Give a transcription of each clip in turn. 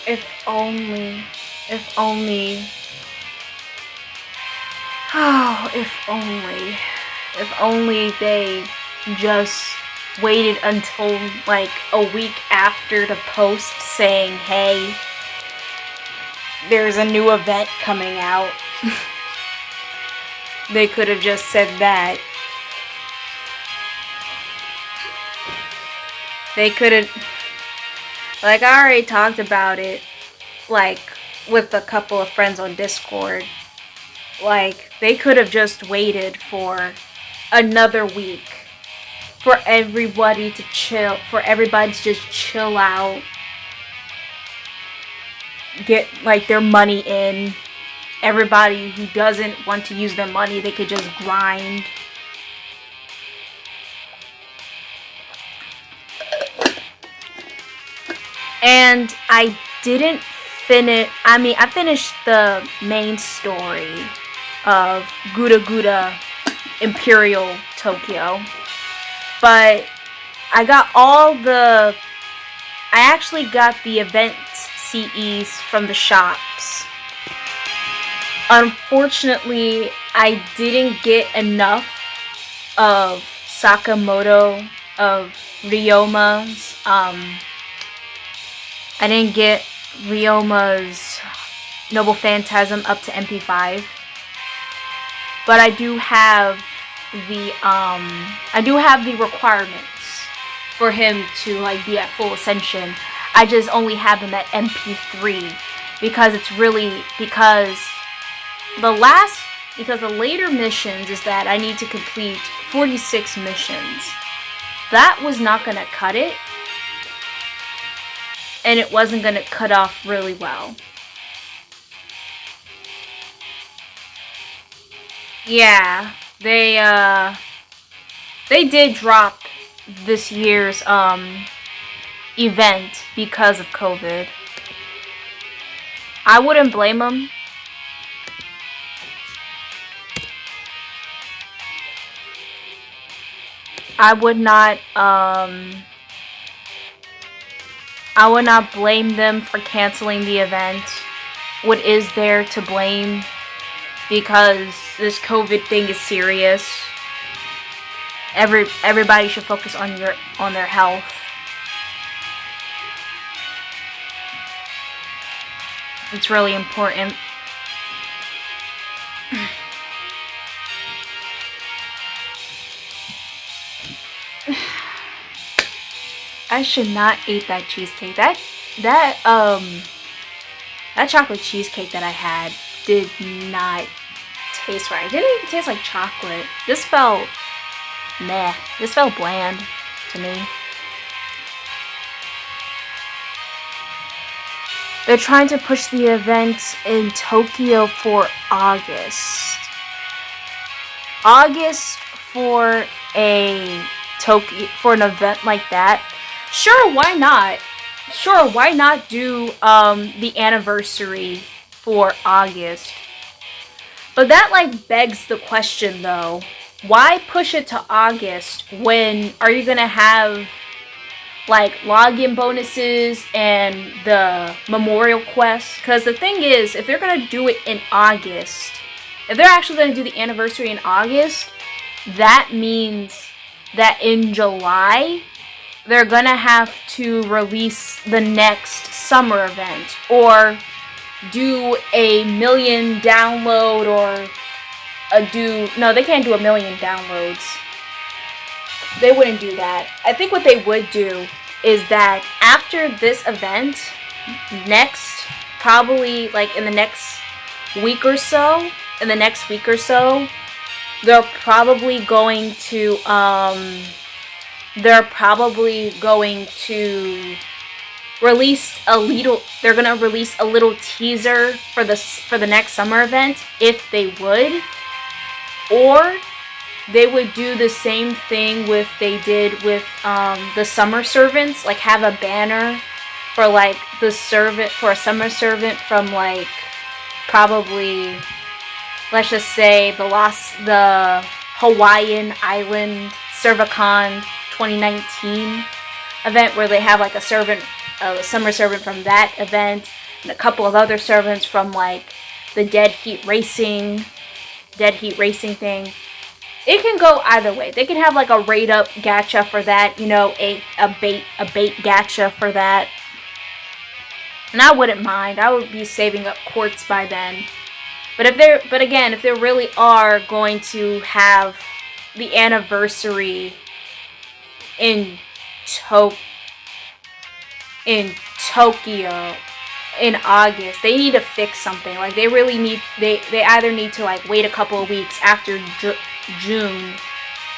If only, if only, oh, if only they just waited until like a week after to post saying, hey, there's a new event coming out. They could have just said that. They could have, like, I already talked about it, like, with a couple of friends on Discord. Like, they could have just waited for another week for everybody to chill, for everybody to just chill out, get, like, their money in. Everybody who doesn't want to use their money, they could just grind. And I didn't finish, I finished the main story of Guda Guda Imperial Tokyo. But I actually got the event CEs from the shops. Unfortunately, I didn't get enough of Sakamoto, of Ryoma's, I didn't get Ryoma's Noble Phantasm up to MP5. But I do have the requirements for him to like be at full ascension. I just only have him at MP3 because the later missions is that I need to complete 46 missions. That was not gonna cut it, and it wasn't gonna cut off really well. Yeah, they did drop this year's event because of COVID. I wouldn't blame them. I would not blame them for canceling the event. What is there to blame? Because this COVID thing is serious. Everybody should focus on their health. It's really important. I should not eat that cheesecake. That chocolate cheesecake that I had did not taste right. It didn't even taste like chocolate. This felt meh. This felt bland to me. They're trying to push the event in Tokyo for August. August for an event like that. Sure, why not? Sure, why not do the anniversary for August? But that like begs the question though. Why push it to August when are you gonna have like login bonuses and the memorial quest? Because the thing is, if they're gonna do it in August, if they're actually gonna do the anniversary in August, that means that in July they're gonna have to release the next summer event or do a million download or no, they can't do a million downloads. They wouldn't do that. I think what they would do is that after this event, next, probably like in the next week or so, they're probably going to they're gonna release a little teaser for the next summer event, if they would. Or they would do the same thing they did with the summer servants, like have a banner for like a summer servant from like probably, let's just say, the Hawaiian Island Servacon 2019 event, where they have like a summer servant from that event and a couple of other servants from like the Dead Heat Racing thing. It can go either way. They can have like a rate up gacha for that, a bait gacha for that. And I wouldn't mind. I would be saving up quartz by then. But if they really are going to have the anniversary in Tokyo in August, they need to fix something. Like they either need to like wait a couple of weeks after June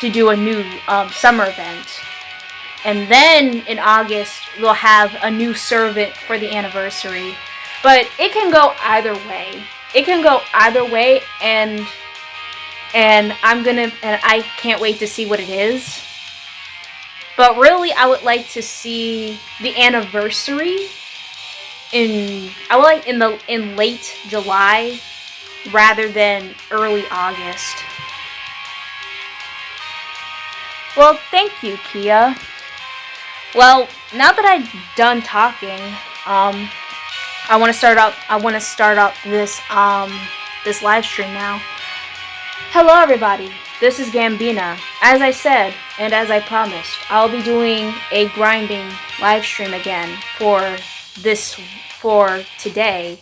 to do a new summer event, and then in August they'll have a new servant for the anniversary. But it can go either way. And I can't wait to see what it is. But really, I would like to see the anniversary in late July rather than early August. Well, thank you, Kia. Well, now that I'm done talking, I want to start out this live stream now. Hello, everybody. This is Gambina. As I said, and as I promised, I'll be doing a grinding live stream again for today.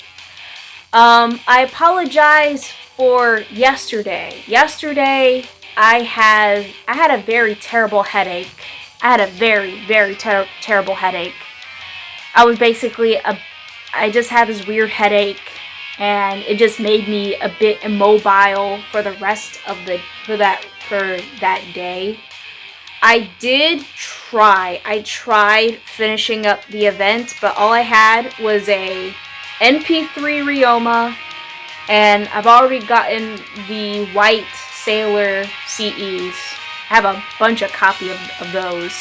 I apologize for yesterday. Yesterday, I had a very terrible headache. I had a very, very terrible headache. I just had this weird headache, and it just made me a bit immobile for the rest of that day. I tried finishing up the event, but all I had was a NP3 Ryoma, and I've already gotten the white Sailor CEs. I have a bunch of copies of those.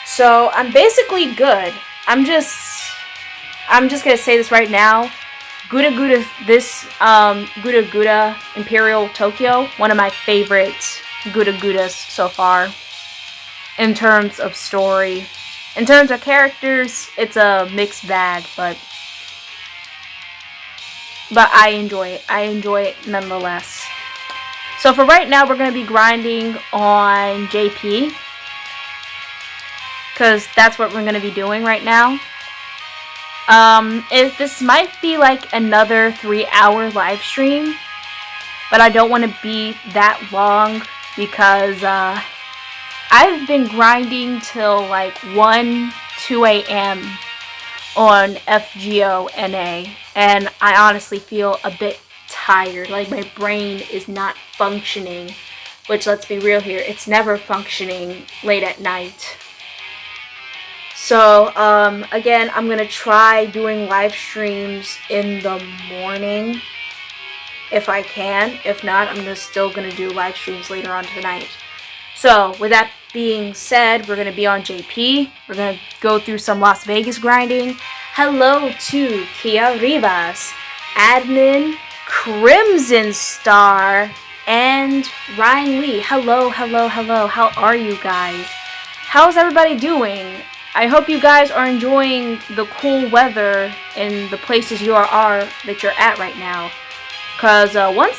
So I'm basically good. I'm just gonna say this right now. Guda Guda Imperial Tokyo, one of my favorite Guda Gudas so far. In terms of story. In terms of characters, it's a mixed bag, but I enjoy it. I enjoy it nonetheless. So for right now, we're going to be grinding on JP, because that's what we're going to be doing right now. This might be like another 3-hour live stream, but I don't want to be that long because I've been grinding till like 1, 2 a.m. on FGO NA, and I honestly feel a bit tired. Like my brain is not functioning, which, let's be real here, it's never functioning late at night. So again, I'm gonna try doing live streams in the morning if I can. If not, I'm still gonna do live streams later on tonight. So with that being said, we're gonna be on JP. We're gonna go through some Las Vegas grinding. Hello to Kia Rivas, Admin, Crimson Star, and Ryan Lee. Hello, hello, hello. How are you guys? How's everybody doing? I hope you guys are enjoying the cool weather in the places that you're at right now. Cause once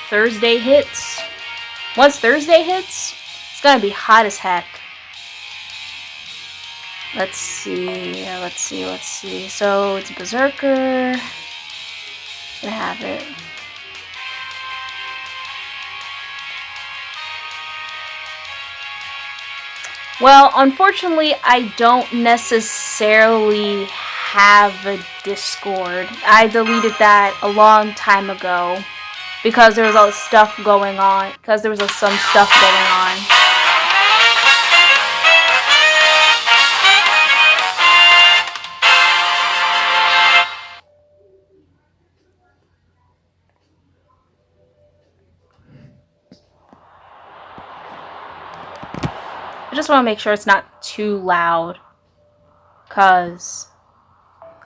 Thursday hits, it's gonna be hot as heck. Let's see. So it's Berserker. Gonna have it. Well, unfortunately, I don't necessarily have a Discord. I deleted that a long time ago because there was all stuff going on. Because there was some stuff going on. I just want to make sure it's not too loud. Because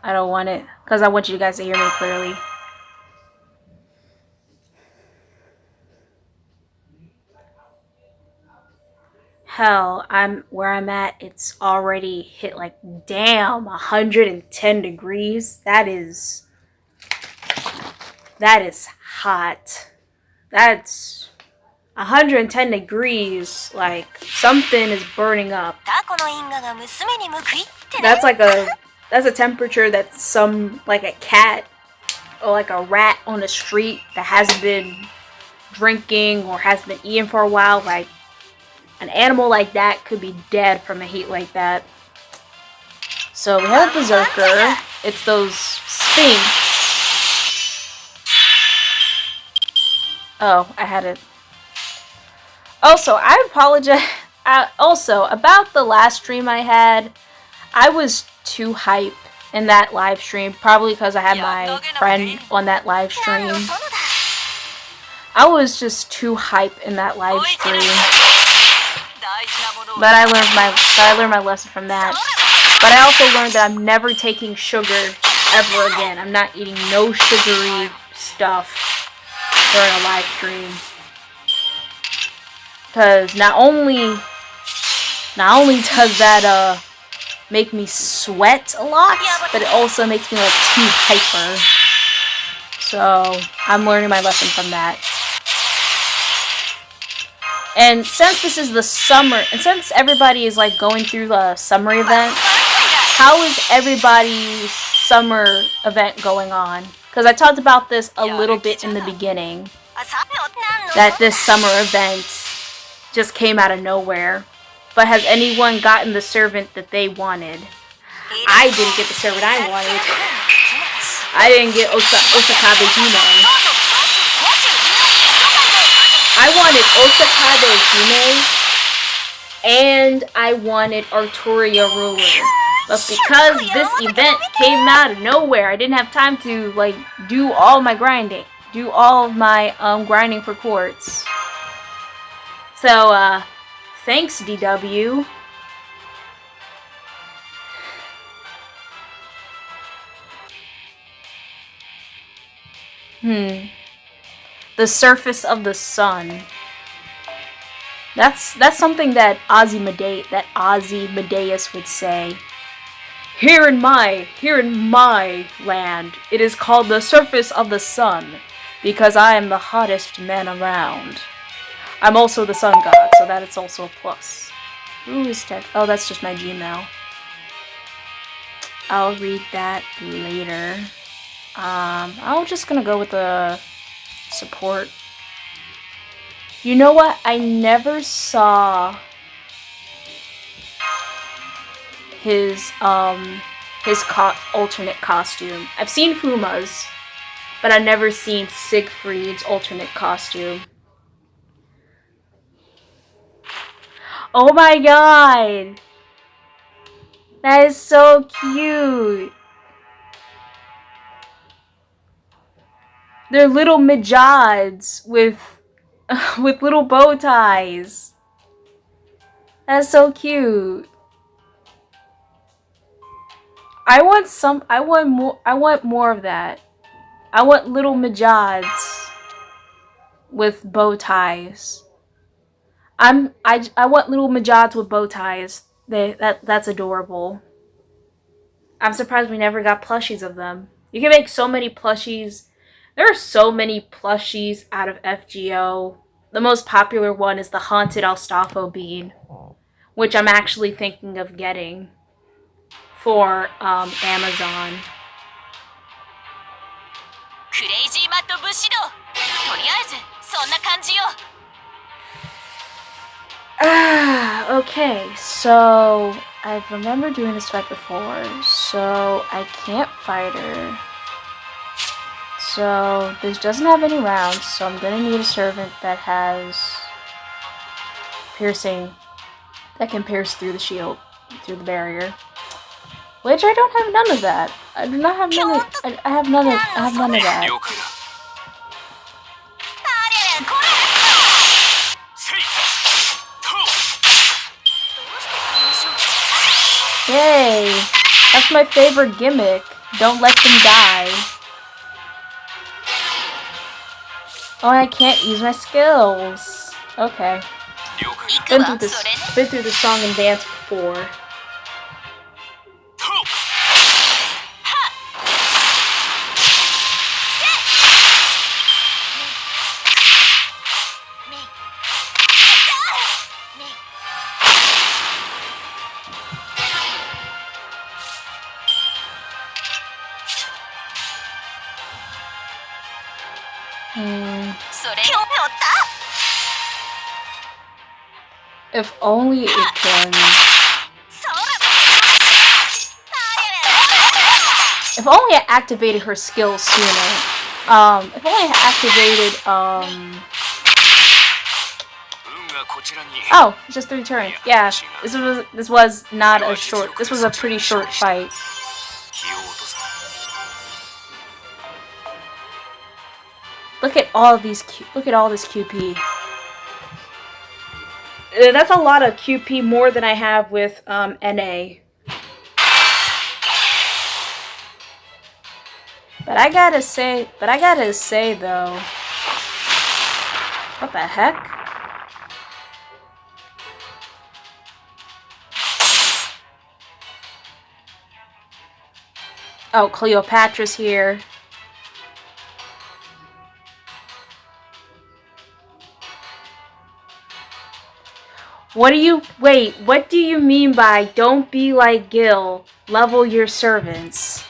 I don't want it. Because I want you guys to hear me clearly. Hell, where I'm at, it's already hit like, damn, 110 degrees. That is hot. That's 110 degrees. Like, something is burning up. That's a temperature that like a cat or like a rat on the street that hasn't been drinking or hasn't been eating for a while, like, an animal like that could be dead from a heat like that. So we have a berserker. It's those sphinx. Oh, I had it. Also, I apologize. Also, about the last stream I had, I was too hype in that live stream. Probably because I had my friend on that live stream. I was just too hype in that live stream. But I learned my lesson from that. But I also learned that I'm never taking sugar ever again. I'm not eating no sugary stuff during a live stream. Because not only does that make me sweat a lot, but it also makes me like too hyper. So I'm learning my lesson from that. And since this is the summer, and since everybody is like going through the summer event, how is everybody's summer event going on? Because I talked about this a little bit in the beginning, that this summer event just came out of nowhere. But has anyone gotten the servant that they wanted? I didn't get the servant I wanted. I didn't get Osakabe Hime. I wanted Osakabe Hime, and I wanted Arturia Ruler. But because this event came out of nowhere, I didn't have time to like do all my grinding. Do all of my grinding for quartz. So, thanks, DW. The surface of the sun. That's something that Ozymandias would say. Here in my land, it is called the surface of the sun, because I am the hottest man around. I'm also the sun god, so that it's also a plus. Who is that? Oh, that's just my Gmail. I'll read that later. I'm just gonna go with the support. You know what? I never saw his alternate costume. I've seen Fuma's, but I've never seen Siegfried's alternate costume. Oh my god! That is so cute! They're little Majads with little bow ties. That's so cute. I want more of that. I want little Majads with bow ties. I want little Majads with bow ties. That's adorable. I'm surprised we never got plushies of them. You can make so many plushies. There are so many plushies out of FGO. The most popular one is the Haunted Alstafo Bean, which I'm actually thinking of getting for Amazon. Okay, so I remember doing this fight before, so I can't fight her. So this doesn't have any rounds, so I'm gonna need a servant that has piercing, that can pierce through the shield, through the barrier. Which I don't have none of that. I do not have none of, I have none of that. Yay! That's my favorite gimmick. Don't let them die. Oh, I can't use my skills. Okay. Been through this song and dance before. If only it can... If only I activated her skills sooner. If only I activated, Oh, it's just 3 turns. Yeah, this was not a short... This was a pretty short fight. Look at all these... Look at all this QP. That's a lot of QP, more than I have with NA. But I gotta say though, what the heck? Oh, Cleopatra's here. What do you mean by don't be like Gil, level your servants?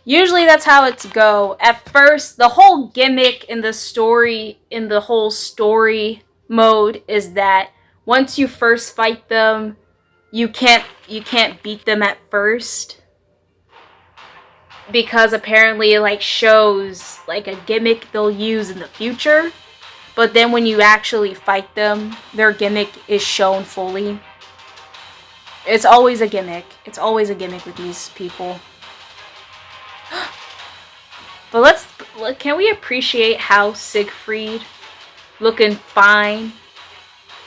Usually that's how it's go. At first, the whole gimmick in the whole story mode is that once you first fight them, you can't beat them at first. Because apparently it like shows like a gimmick they'll use in the future. But then when you actually fight them, their gimmick is shown fully. It's always a gimmick. It's always a gimmick with these people. But can we appreciate how Siegfried, looking fine,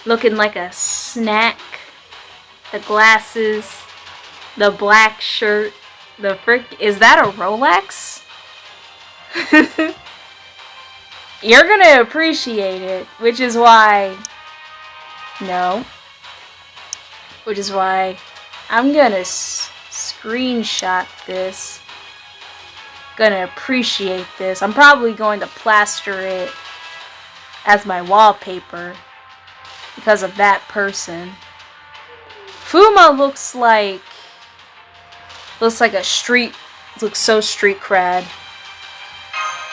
looking like a snack, the glasses, the black shirt, is that a Rolex? You're gonna appreciate it, which is why I'm gonna screenshot this. Gonna appreciate this. I'm probably going to plaster it as my wallpaper because of that person. Fuma looks like a street, looks so street cred.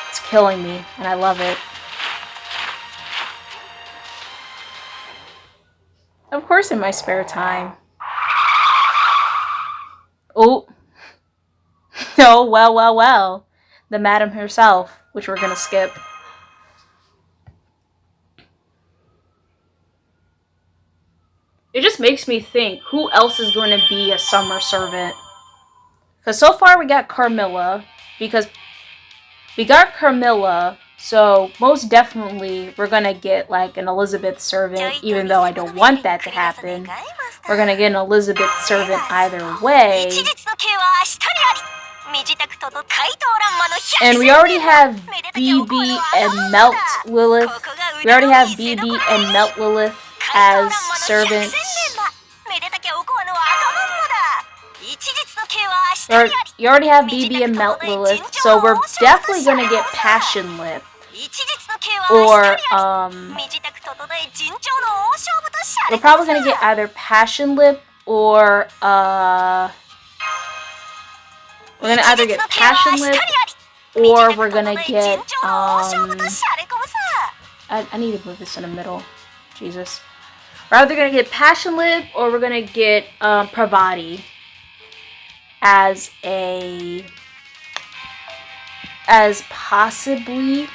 It's killing me, and I love it. Of course, in my spare time. Oh. Oh, well. The madam herself, which we're gonna skip. It just makes me think, who else is going to be a summer servant? Because so far we got Carmilla, so most definitely we're going to get like an Elizabeth servant, even though I don't want that to happen. We're going to get an Elizabeth servant either way. And we already have BB and Melt Lilith. We already have BB and Melt Lilith as servants. You already have BB and Melt Lilith, so we're definitely gonna get Passion Lip. Or, we're probably gonna get either Passion Lip or, we're gonna either get Passion Lip or we're gonna get I need to move this in the middle. Jesus. We're either gonna get Passion Lip or we're gonna get Pravati as possibly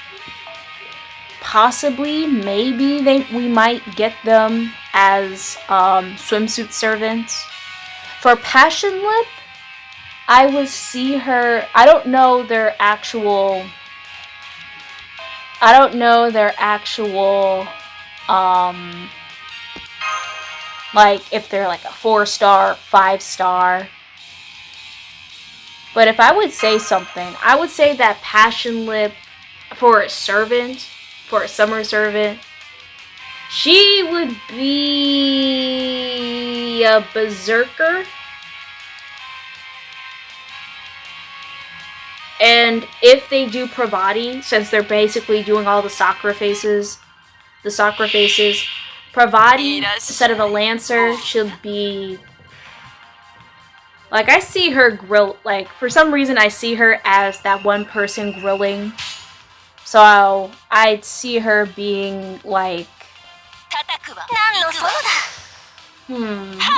maybe we might get them as swimsuit servants. For Passion Lip, I would see her. I don't know their actual like if they're like a 4-star, 5-star. But if I would say something, I would say that Passion Lip for a servant, for a summer servant, she would be a berserker. And if they do Pravati, since they're basically doing all the Sakura faces, Pravati, instead of a Lancer, she'll be... Like, I see her grill... Like, for some reason, I see her as that one person grilling. So, I'd see her being, like...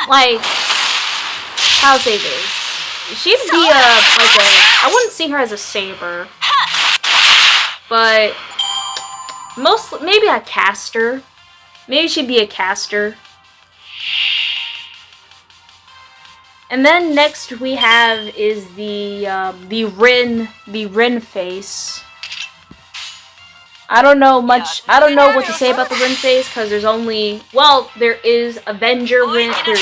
Like... I'll say this. She'd be I wouldn't see her as a saber. But... maybe a caster. Maybe she'd be a caster. And then next we have is the Rin face. I don't know what to say about the Rin face because there's only, well, there is Avenger Rin, there's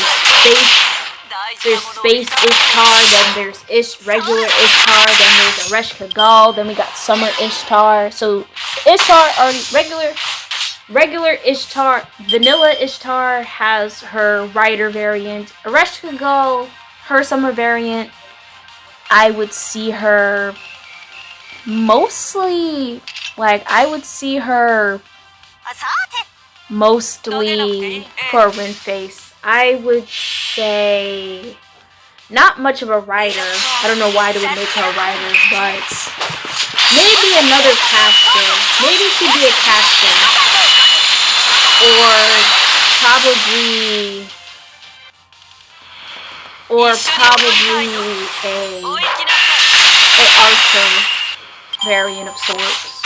Space Ishtar, then there's regular Ishtar, then there's Ereshkigal Gal, then we got Summer Ishtar. So Ishtar already regular Ishtar, Vanilla Ishtar has her Rider variant. Ereshkigal Gal, her summer variant, I would see her mostly, for a Rin face. I would say not much of a Rider. I don't know why they would make her a Rider, but maybe another caster. Maybe she'd be a caster. Or probably a archer variant of sorts.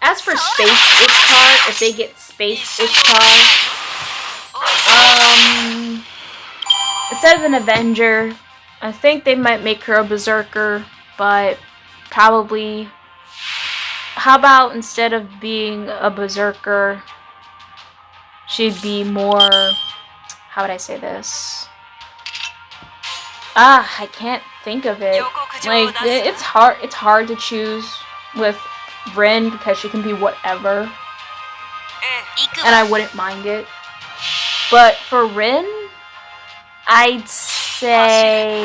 As for Space Ishtar, if they get Space Ishtar, instead of an Avenger, I think they might make her a Berserker, but probably, how about instead of being a Berserker, she'd be more, how would I say this? I can't think of it. Like, it's hard to choose with Rin because she can be whatever. And I wouldn't mind it. But for Rin, I'd say...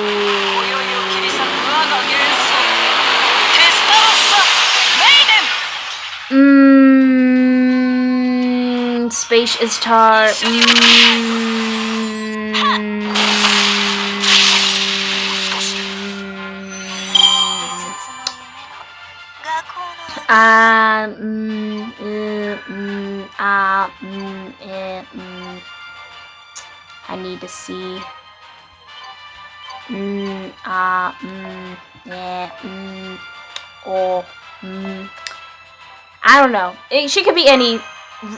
Space Ishtar. I need to see. I don't know. She could be any.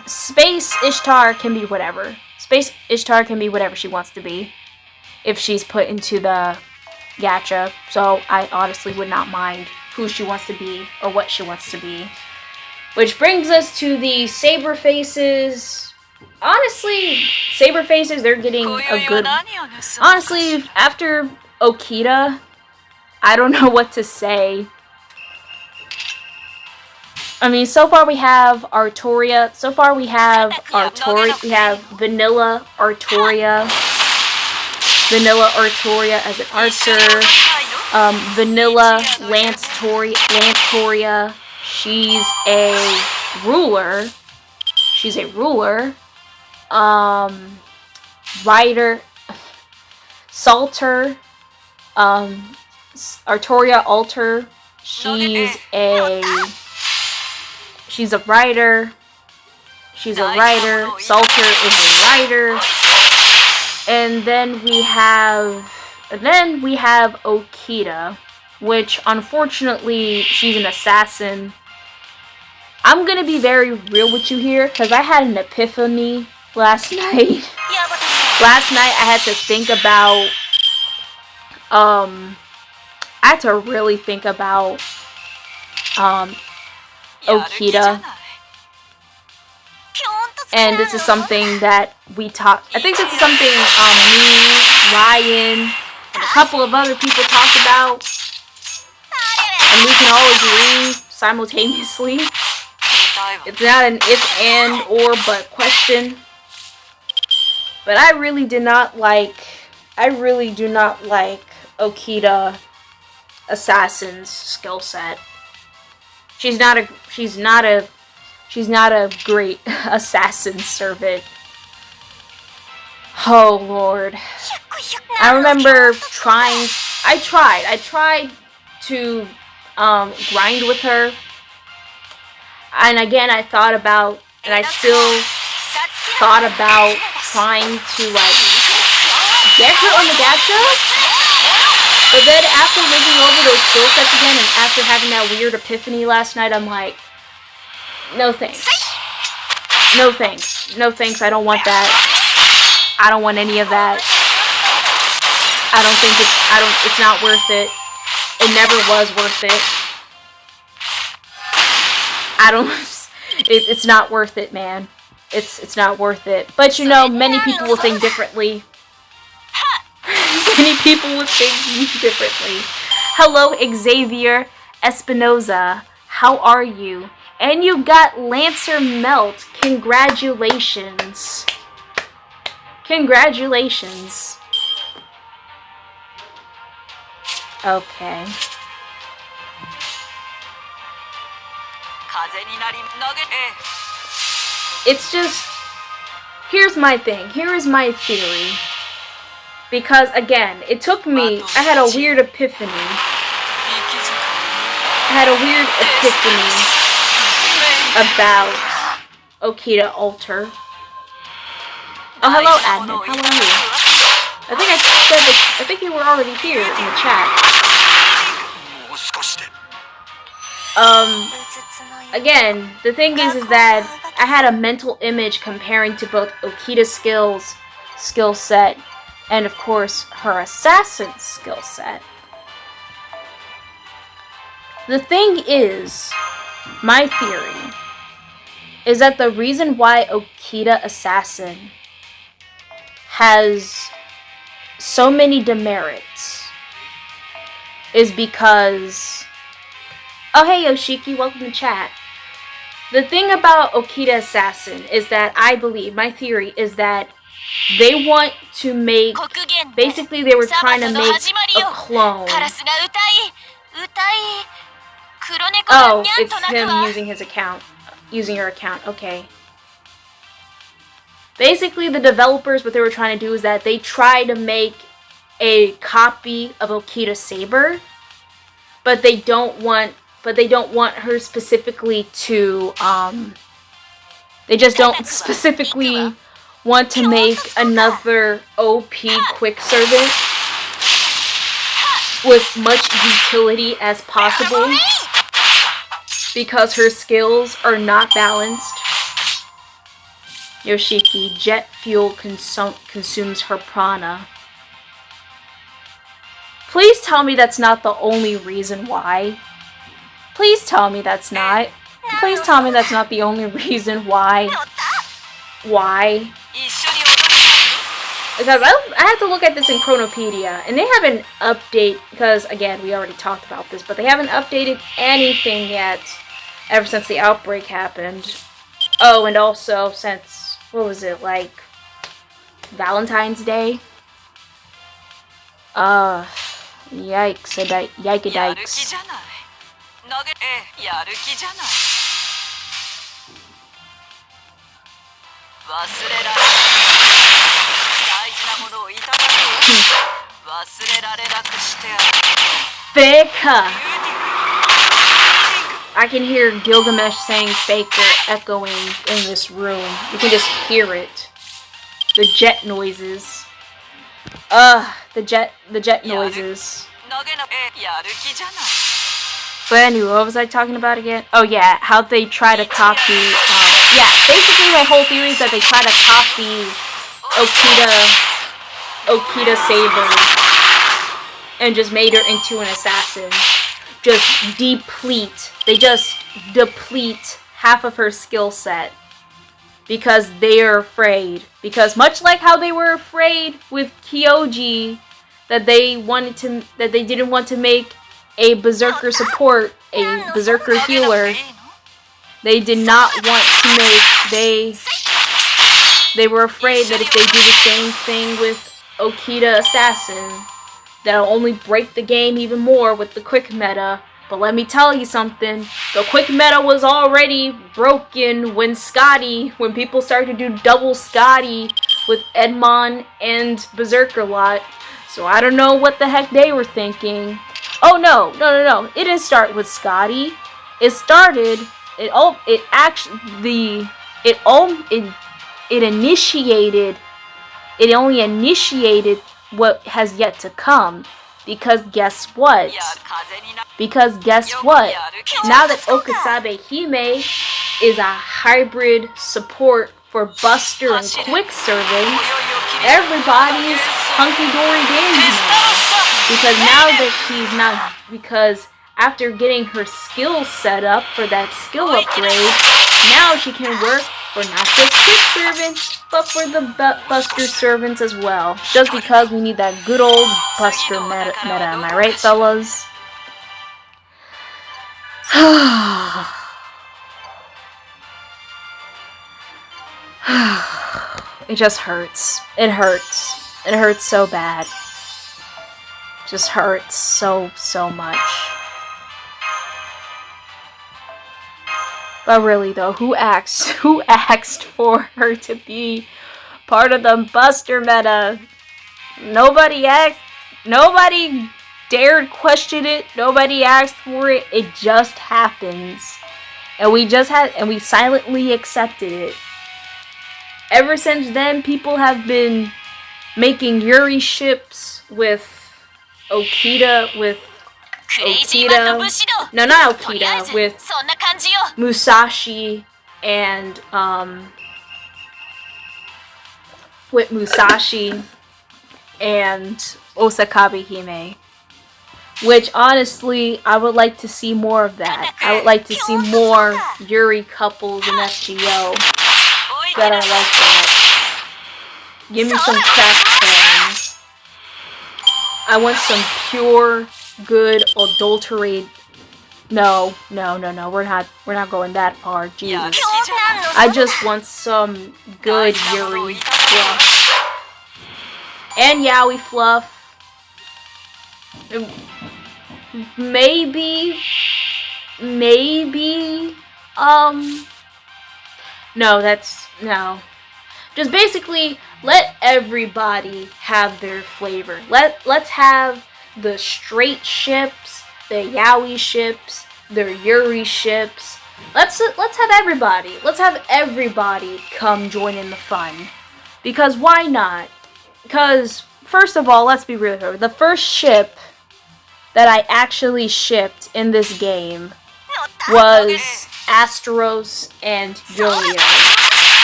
Space Ishtar can be whatever. Space Ishtar can be whatever she wants to be if she's put into the gacha. So I honestly would not mind who she wants to be or what she wants to be. Which brings us to the Saber Faces. Honestly, Saber Faces, they're getting a good... Honestly, after Okita, I don't know what to say. I mean, so far we have Artoria. We have Vanilla Artoria. Vanilla Artoria as an archer. Vanilla Lance Toria. She's a ruler. Writer, Salter, Artoria Alter. She's a writer. She's a writer. Salter is a writer. And then we have Okita, which unfortunately she's an assassin. I'm gonna be very real with you here, because I had an epiphany last night. Last night I had to think about, I had to really think about, Okita. And this is something that we talked, I think this is something, me, Ryan, and a couple of other people talked about. And we can all agree simultaneously. It's not an if, and, or, but question. But I really do not like Okita Assassin's skill set. She's not a great assassin servant. Oh Lord. I remember I tried to grind with her. And again, I still thought about trying to, like, get her on the gacha. But then after looking over those skill sets again, and after having that weird epiphany last night, I'm like, no thanks. No thanks. No thanks, I don't want that. I don't want any of that. It's not worth it. It never was worth it. It's not worth it, man. It's not worth it. But you know, many people will think differently. Many people will think differently. Hello, Xavier Espinoza. How are you? And you got Lancer Melt. Congratulations. Congratulations. Okay. It's just, here's my thing. Here is my theory. Because again, it took me, I had a weird epiphany. About Okita Alter. Oh, hello, admin. How are you? I think you were already here in the chat. Again, the thing is that I had a mental image comparing to both Okita's skill set, and of course, her assassin's skill set. The thing is, my theory is that the reason why Okita Assassin has so many demerits is because... Oh, hey Yoshiki, welcome to chat. The thing about Okita Assassin is that I believe, my theory is that they want to make, basically they were trying to make a clone. Oh, it's him using his account. Using your account, okay. Basically, the developers, what they were trying to do is that they tried to make a copy of Okita Saber, but they don't want her specifically to, they just don't specifically want to make another OP quick servant with much utility as possible, because her skills are not balanced. Yoshiki, jet fuel consumes her prana. Please tell me that's not the only reason why. Please tell me that's not. Please tell me that's not the only reason why. Why? Because I had to look at this in Chronopedia, and they haven't updated, because again, we already talked about this, but they haven't updated anything yet ever since the outbreak happened. Oh, and also since, what was it, like, Valentine's Day? Yikes, yikes. Faker. I can hear Gilgamesh saying Faker echoing in this room. You can just hear it. The jet noises. The jet noises. But anyway, what was I talking about again? Oh yeah, how they try to copy, yeah, basically my whole theory is that they try to copy Okita Saber and just made her into an assassin. They just deplete half of her skill set because they are afraid. Because much like how they were afraid with Kyoji that they didn't want to make a berserker support, a berserker healer. They did not want to make, they were afraid that if they do the same thing with Okita Assassin, that'll only break the game even more with the quick meta. But let me tell you something, the quick meta was already broken when people started to do double Scotty with Edmon and Berserker lot. So I don't know what the heck they were thinking. Oh no. It didn't start with Scotty. It only initiated what has yet to come. Because guess what? Now that Okasabe Hime is a hybrid support for Buster and Quick Servant, everybody's hunky-dory dandy now. Because after getting her skills set up for that skill upgrade, now she can work for not just Quick Servants, but for the Buster Servants as well. Just because we need that good old Buster meta, am I right, fellas? It just hurts. It hurts. It hurts so bad. It just hurts so much. But really though, who asked for her to be part of the Buster meta? Nobody asked. Nobody dared question it. Nobody asked for it. It just happens. And we silently accepted it. Ever since then, people have been making Yuri ships with Okita, with Musashi and Osakabe Hime. Which honestly, I would like to see more of that. I would like to see more Yuri couples in FGO that are like that. Give me some craft plans. I want some pure, good, adulterated. No. We're not going that far. Jesus. I just want some good Yuri fluff. And Yaoi fluff. Maybe. No. Just basically let everybody have their flavor. Let's have the straight ships, the Yaoi ships, the Yuri ships. Let's have everybody. Let's have everybody come join in the fun. Because why not? Because first of all, let's be real here. The first ship that I actually shipped in this game was Asteros and Uriel.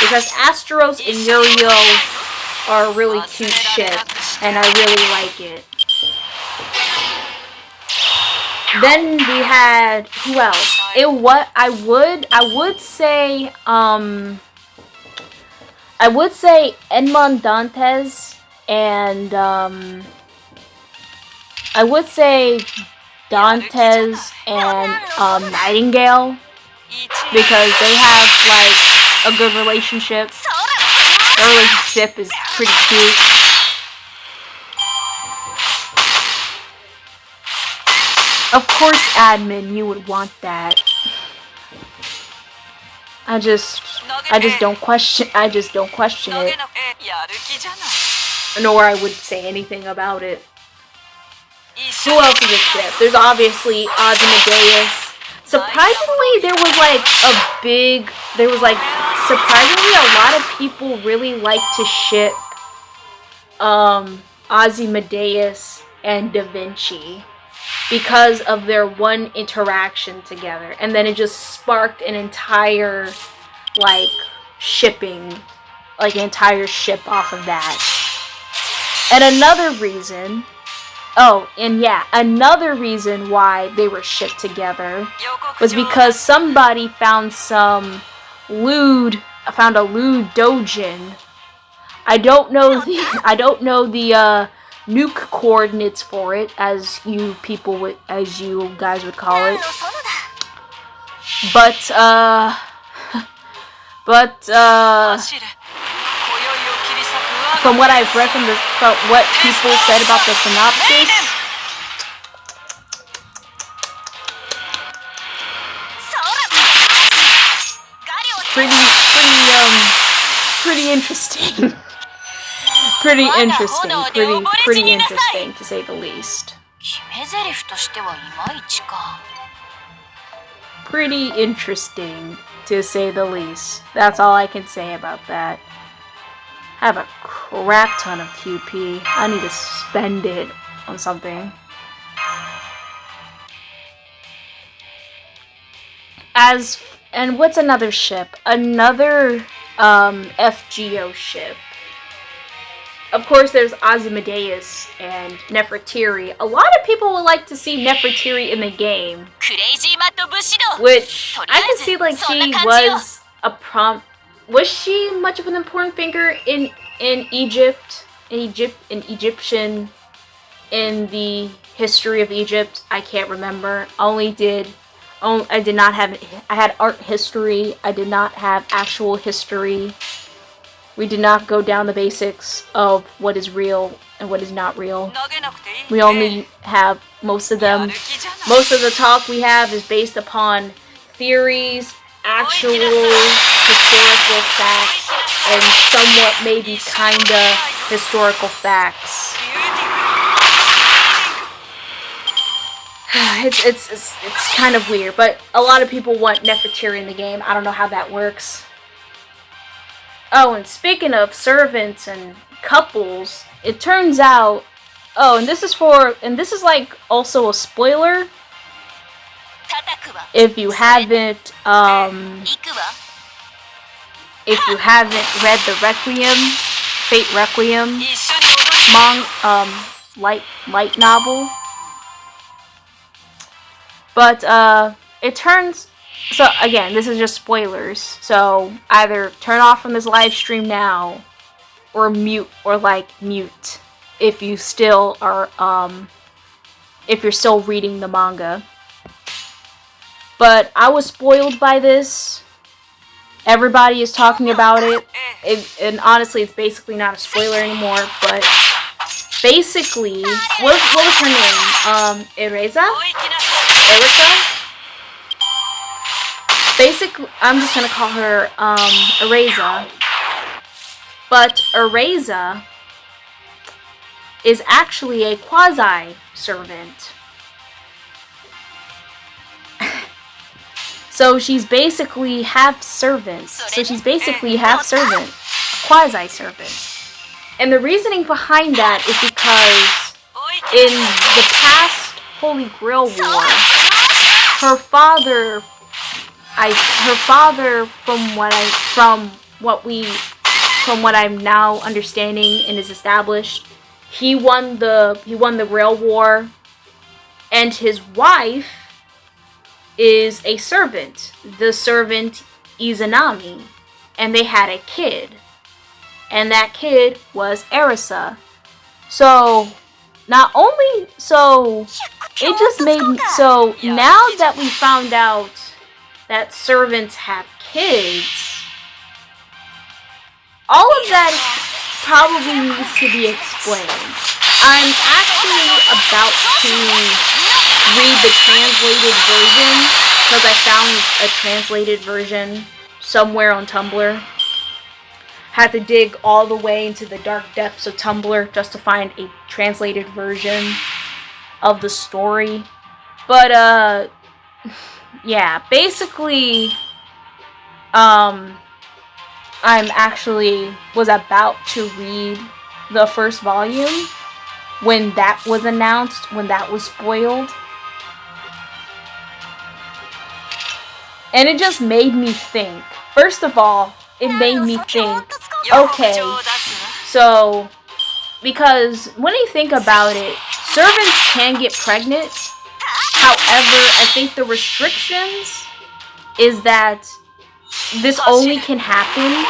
Because Asteros and Uriel are a really cute ship, and I really like it. Then we had, who else? I would say Edmond Dantes and I would say Dantes and Nightingale, because they have like a good relationship. Their relationship is pretty cute. Of course, admin, you would want that. I just don't question it. Nor I would say anything about it. Who else is a ship? There's obviously Ozymandias. Surprisingly, surprisingly a lot of people really like to ship Ozymandias and Da Vinci because of their one interaction together, and then it just sparked an entire shipping, an entire ship off of that. And another reason why they were shipped together was because somebody found a lewd dojin. I don't know the nuke coordinates for it, as you guys would call it. But from what I've read from what people said about the synopsis, pretty interesting. pretty interesting to say the least. Pretty interesting to say the least. That's all I can say about that. I have a crap ton of QP. I need to spend it on something. And what's another ship? Another FGO ship. Of course, there's Ozymandias and Nefertiri. A lot of people would like to see Nefertiri in the game, which I can see she was a prompt. Was she much of an important figure in Egypt, in the history of Egypt? I can't remember. I had art history. I did not have actual history. We did not go down the basics of what is real and what is not real. We only have most of them. Most of the talk we have is based upon theories, actual historical facts, and somewhat maybe kinda historical facts. It's kind of weird, but a lot of people want Nefertiri in the game. I don't know how that works. Oh, and speaking of servants and couples, it turns out, and this is also a spoiler. If you haven't read the Fate Requiem light novel. But so again, this is just spoilers. So either turn off from this live stream now, or mute if you still are if you're still reading the manga. But I was spoiled by this. Everybody is talking about it. And honestly, it's basically not a spoiler anymore. But basically, what was her name? Erika? Basically, I'm just gonna call her Ereza. But Ereza is actually a quasi-servant. So she's basically half servant. Quasi-servant. And the reasoning behind that is because in the past Holy Grail War, her father, from what I'm now understanding and is established, he won the Grail War, and his wife is a servant, the servant Izanami, and they had a kid, and that kid was Erisa. So now that we found out that servants have kids, all of that probably needs to be explained. I'm actually about to read the translated version, because I found a translated version somewhere on Tumblr. Had to dig all the way into the dark depths of Tumblr just to find a translated version. of the story. But yeah, basically I'm actually was about to read the first volume when that was announced, when that was spoiled. And it just made me think. First of all, it made me think, okay, so, because when you think about it, servants can get pregnant. However, I think the restrictions is that this only can happen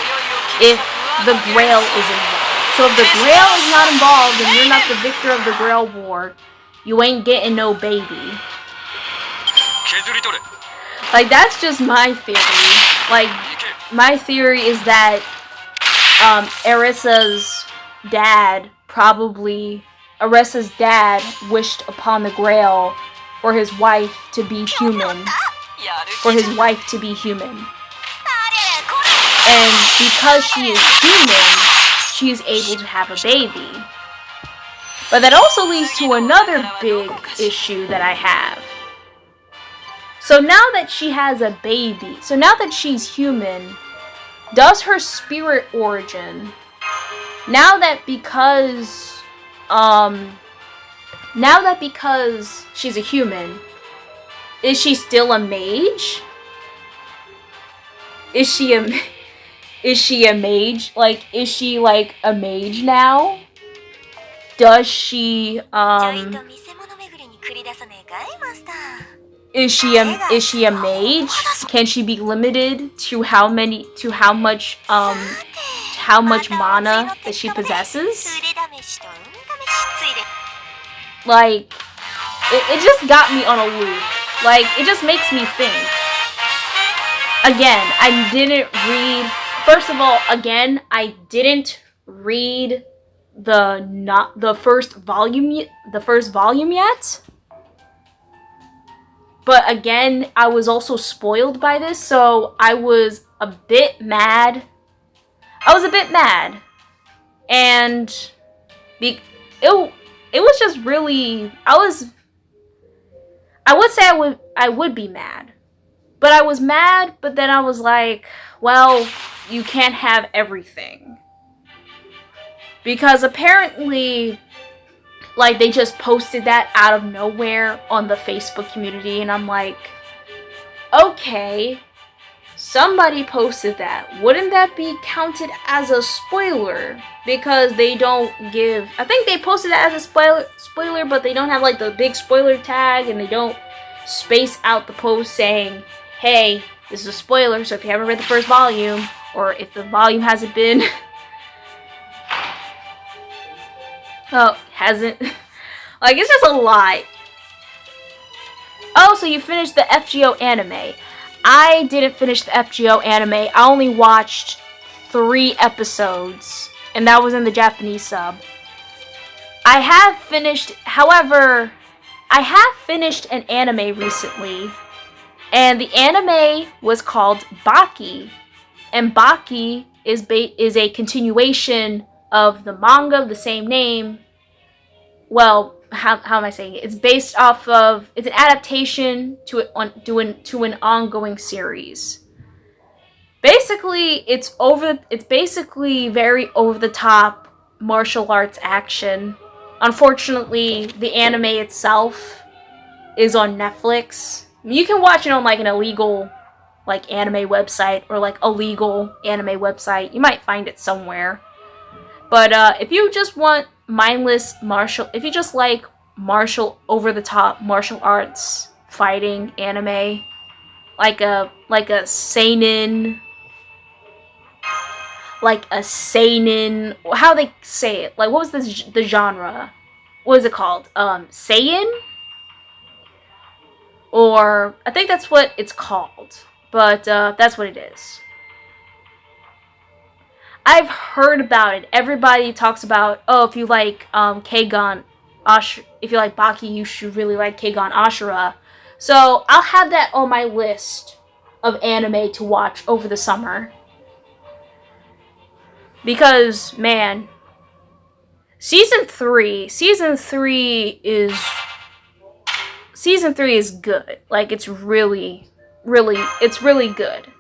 if the Grail is involved. So if the Grail is not involved and you're not the victor of the Grail War, you ain't getting no baby. Like, that's just my theory. Like, my theory is that Erissa's dad wished upon the Grail for his wife to be human. And because she is human, she is able to have a baby. But that also leads to another big issue that I have. So now that she has a baby, so now that she's human, does her spirit origin, now that because she's a human, is she still a mage? Is she a mage? Like, is she like a mage now? Does she Is she a mage? Can she be limited to how much mana that she possesses? Like, it just got me on a loop. Like, it just makes me think. Again, I didn't read the first volume yet. But again, I was also spoiled by this, so I was a bit mad. And it was just really, I would say I would be mad. But I was mad, but then I was like, well, you can't have everything. Because apparently, like, they just posted that out of nowhere on the Facebook community, and I'm like, okay, somebody posted that. Wouldn't that be counted as a spoiler? Because they don't give, I think they posted that as a spoiler, but they don't have like the big spoiler tag, and they don't space out the post saying, hey, this is a spoiler, so if you haven't read the first volume, or if the volume hasn't been hasn't. Like, it's just a lot. Oh, so you finished the FGO anime. I didn't finish the FGO anime. I only watched 3 episodes, and that was in the Japanese sub. I have finished an anime recently, and the anime was called Baki. And Baki is a continuation of the manga of the same name. Well, how am I saying it? It's based off of, it's an adaptation to an ongoing series. Basically, it's basically very over the top martial arts action. Unfortunately, the anime itself is on Netflix. You can watch it on like an illegal like anime website or like a legal anime website. You might find it somewhere. But if you just want mindless if you just like over-the-top martial arts fighting anime, like a seinen, how they say it, like, what was the genre? What is it called? Seiin? Or I think that's what it's called, but that's what it is. I've heard about it. Everybody talks about, oh, if you like Keigan Ashura, if you like Baki, you should really like Keigan Ashura. So I'll have that on my list of anime to watch over the summer. Because, man, season 3 is Season 3 is good. Like, it's really, it's really good.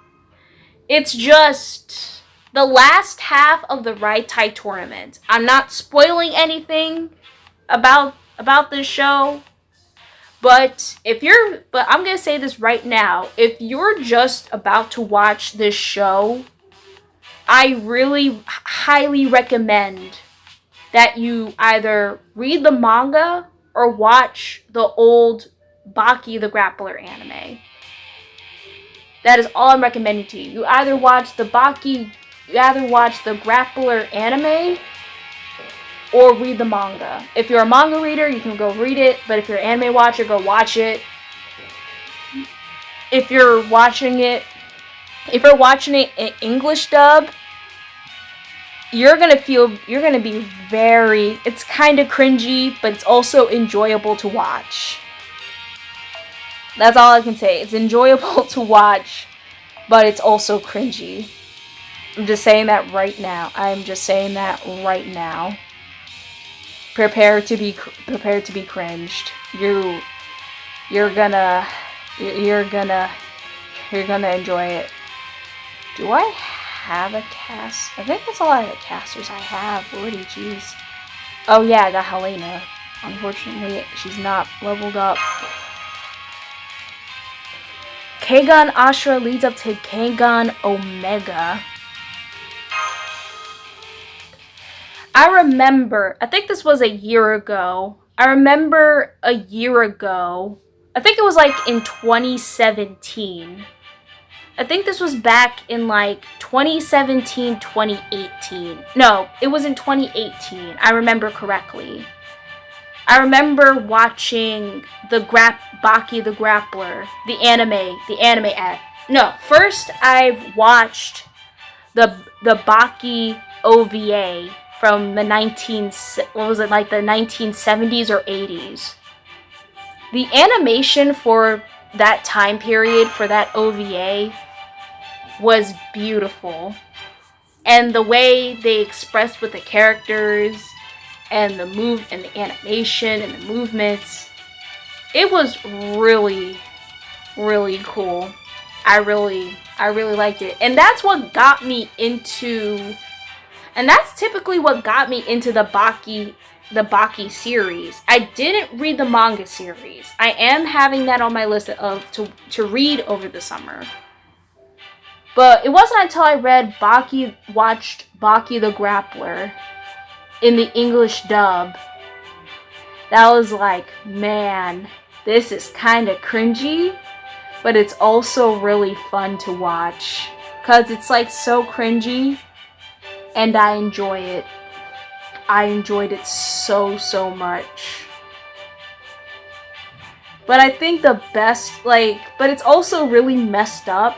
It's just the last half of the Raitai tournament. I'm not spoiling anything about this show, but I'm gonna say this right now. If you're just about to watch this show, I really highly recommend that you either read the manga or watch the old Baki the Grappler anime. That is all I'm recommending to you. You either watch the Grappler anime or read the manga. If you're a manga reader, you can go read it, but if you're an anime watcher, go watch it. If you're watching it in English dub, you're gonna be it's kind of cringy, but it's also enjoyable to watch. That's all I can say. It's enjoyable to watch, but it's also cringy. I'm just saying that right now. Prepare to be cringed. You're gonna enjoy it. Do I have a cast? I think that's a lot of the casters I have already. Jeez. Oh yeah, I got Helena. Unfortunately, she's not leveled up. Keigan Ashura leads up to Keigan Omega. I think this was a year ago. I think it was like in 2017. I think this was back in like 2017, 2018. No, it was in 2018. I remember correctly. I remember watching Baki the Grappler, the anime. No, first I watched the Baki OVA from the 1970s or 80s. The animation for that time period, for that OVA, was beautiful. And the way they expressed with the characters and the animation and the movements, it was really, really cool. I really liked it. And that's what got me into, and that's typically what got me into the Baki series. I didn't read the manga series. I am having that on my list to read over the summer. But it wasn't until I watched Baki the Grappler in the English dub that I was like, man, this is kind of cringy, but it's also really fun to watch. Because it's like so cringy, and I enjoy it. I enjoyed it so much. But I think the best, but it's also really messed up.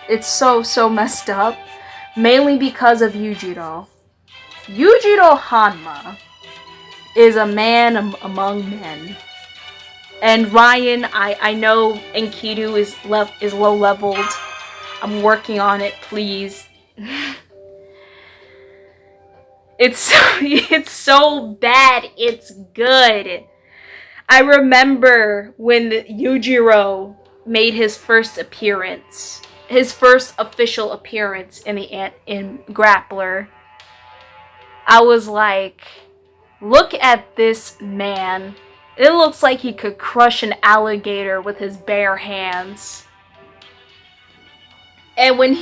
It's so messed up. Mainly because of Yujiro. Yujiro Hanma is a man among men. And Ryan, I know Enkidu is low leveled. I'm working on it, please. It's so bad, it's good. I remember when Yujiro made his first official appearance in Grappler. I was like, look at this man. It looks like he could crush an alligator with his bare hands. And when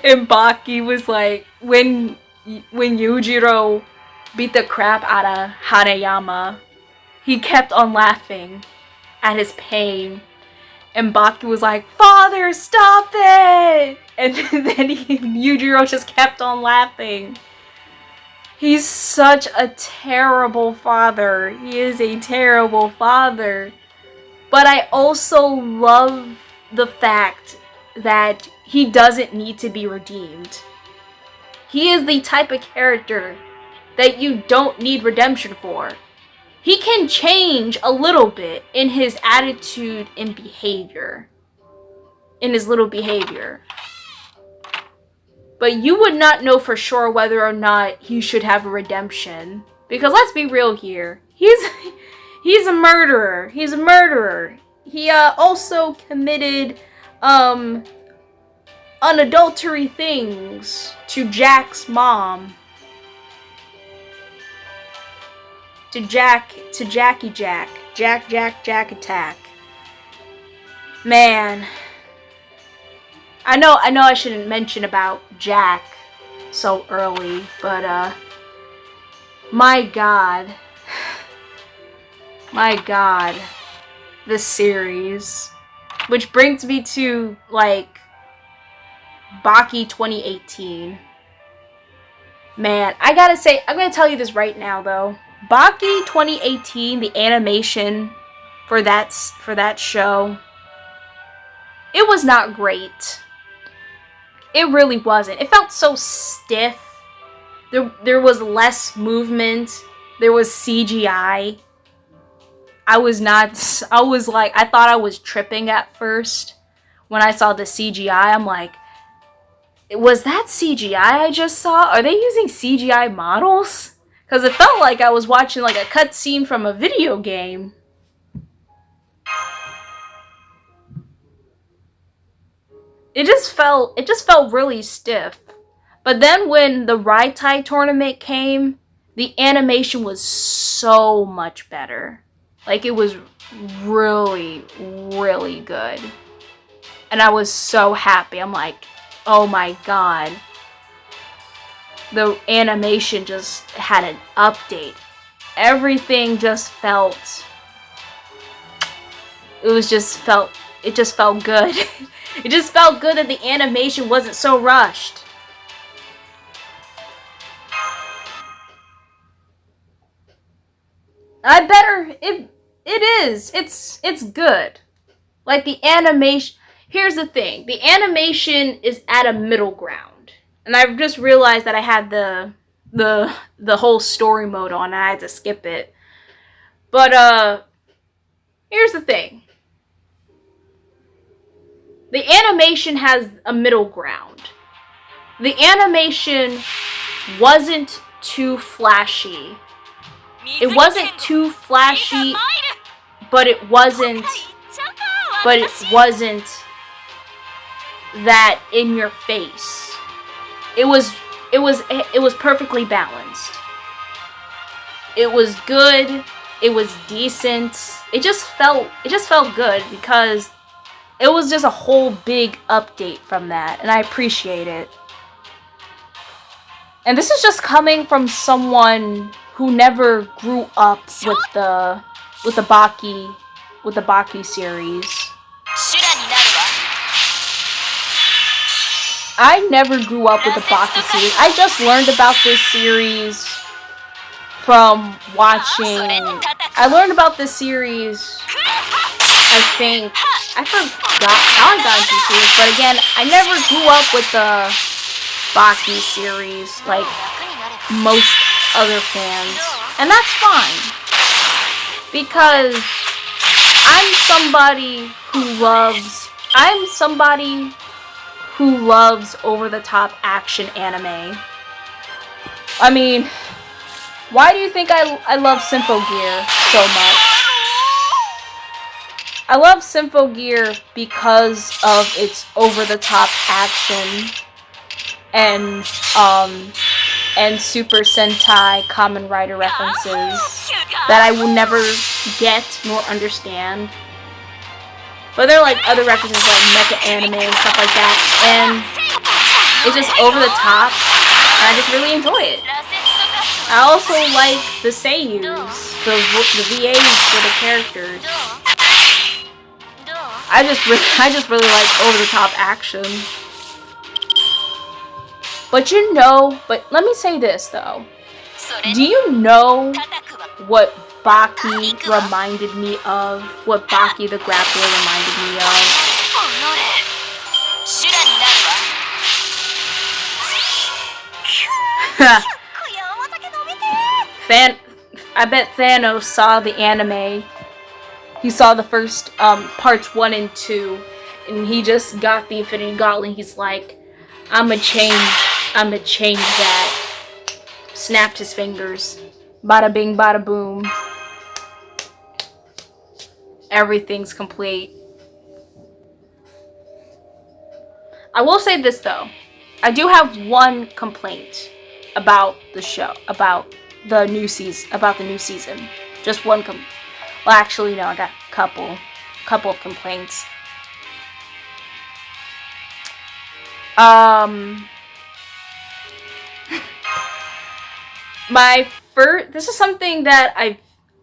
and Baki was like, when Yujiro beat the crap out of Hanayama, he kept on laughing at his pain. And Baki was like, "Father, stop it!" And then Yujiro just kept on laughing. He's such a terrible father. He is a terrible father. But I also love the fact that he doesn't need to be redeemed. He is the type of character that you don't need redemption for. He can change a little bit in his attitude and behavior. In his little behavior. But you would not know for sure whether or not he should have a redemption. Because let's be real here. He He's a murderer. He's a murderer. He also committed unadulterated things to Jack's mom. To Jackie Jack. Jack attack. Man. I know I shouldn't mention about Jack so early, but my god. My god. This series. Which brings me to, like, Baki 2018. Man, I gotta say, I'm gonna tell you this right now, though. Baki 2018, the animation for that show, it was not great. It really wasn't. It felt so stiff. There was less movement. There was CGI. I thought I was tripping at first when I saw the CGI. I'm like, was that CGI I just saw? Are they using CGI models? Because it felt like I was watching like a cutscene from a video game. It just felt really stiff. But then when the Raitai tournament came, the animation was so much better. Like, it was really, really good. And I was so happy. I'm like, oh my god. The animation just had an update. Everything just felt... It just felt good. It just felt good that the animation wasn't so rushed. It is. It's good. Like, the animation... Here's the thing. The animation is at a middle ground. And I've just realized that I had the whole story mode on and I had to skip it. But, here's the thing. The animation has a middle ground. The animation wasn't too flashy. It wasn't too flashy, but it wasn't that in your face. It was perfectly balanced. It was good. It was decent. It just felt good because it was just a whole big update from that, and I appreciate it. And this is just coming from someone who never grew up with the Baki series. I never grew up with the Baki series. I just learned about this series from watching... I learned about this series, I forgot how I got into the series, but again, I never grew up with the Baki series like most other fans. And that's fine. Because I'm somebody who loves over-the-top action anime. I mean, why do you think I love Symphogear so much? I love Symphogear because of its over-the-top action and Super Sentai Kamen Rider references that I will never get nor understand. But there are like other references like mecha anime and stuff like that, and it's just over the top, and I just really enjoy it. I also like the seiyus, the VAs for the characters. I just really like over the top action. But let me say this though. Do you know what Baki reminded me of? What Baki the Grappler reminded me of? I bet Thanos saw the anime. He saw the first parts 1 and 2, and he just got the Infinity Gauntlet. He's like, I'ma change that. Snapped his fingers. Bada bing, bada boom. everything's complete. I will say this though. I do have one complaint about the show, about the new season. Just one well, actually no, I got a couple of complaints. This is something that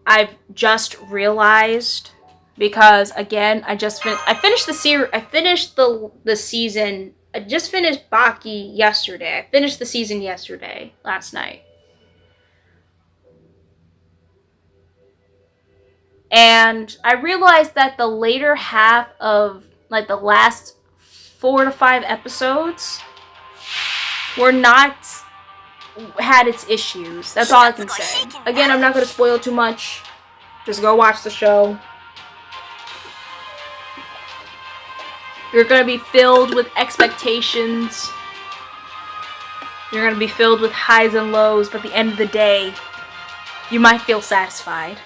I've just realized, because again, I finished the series. I finished the season. I just finished Baki yesterday. I finished the season yesterday, last night. And I realized that the later half of, like, the last 4 to 5 episodes had its issues. That's all I can say. Again, I'm not going to spoil too much. Just go watch the show. You're going to be filled with expectations. You're going to be filled with highs and lows, but at the end of the day, you might feel satisfied.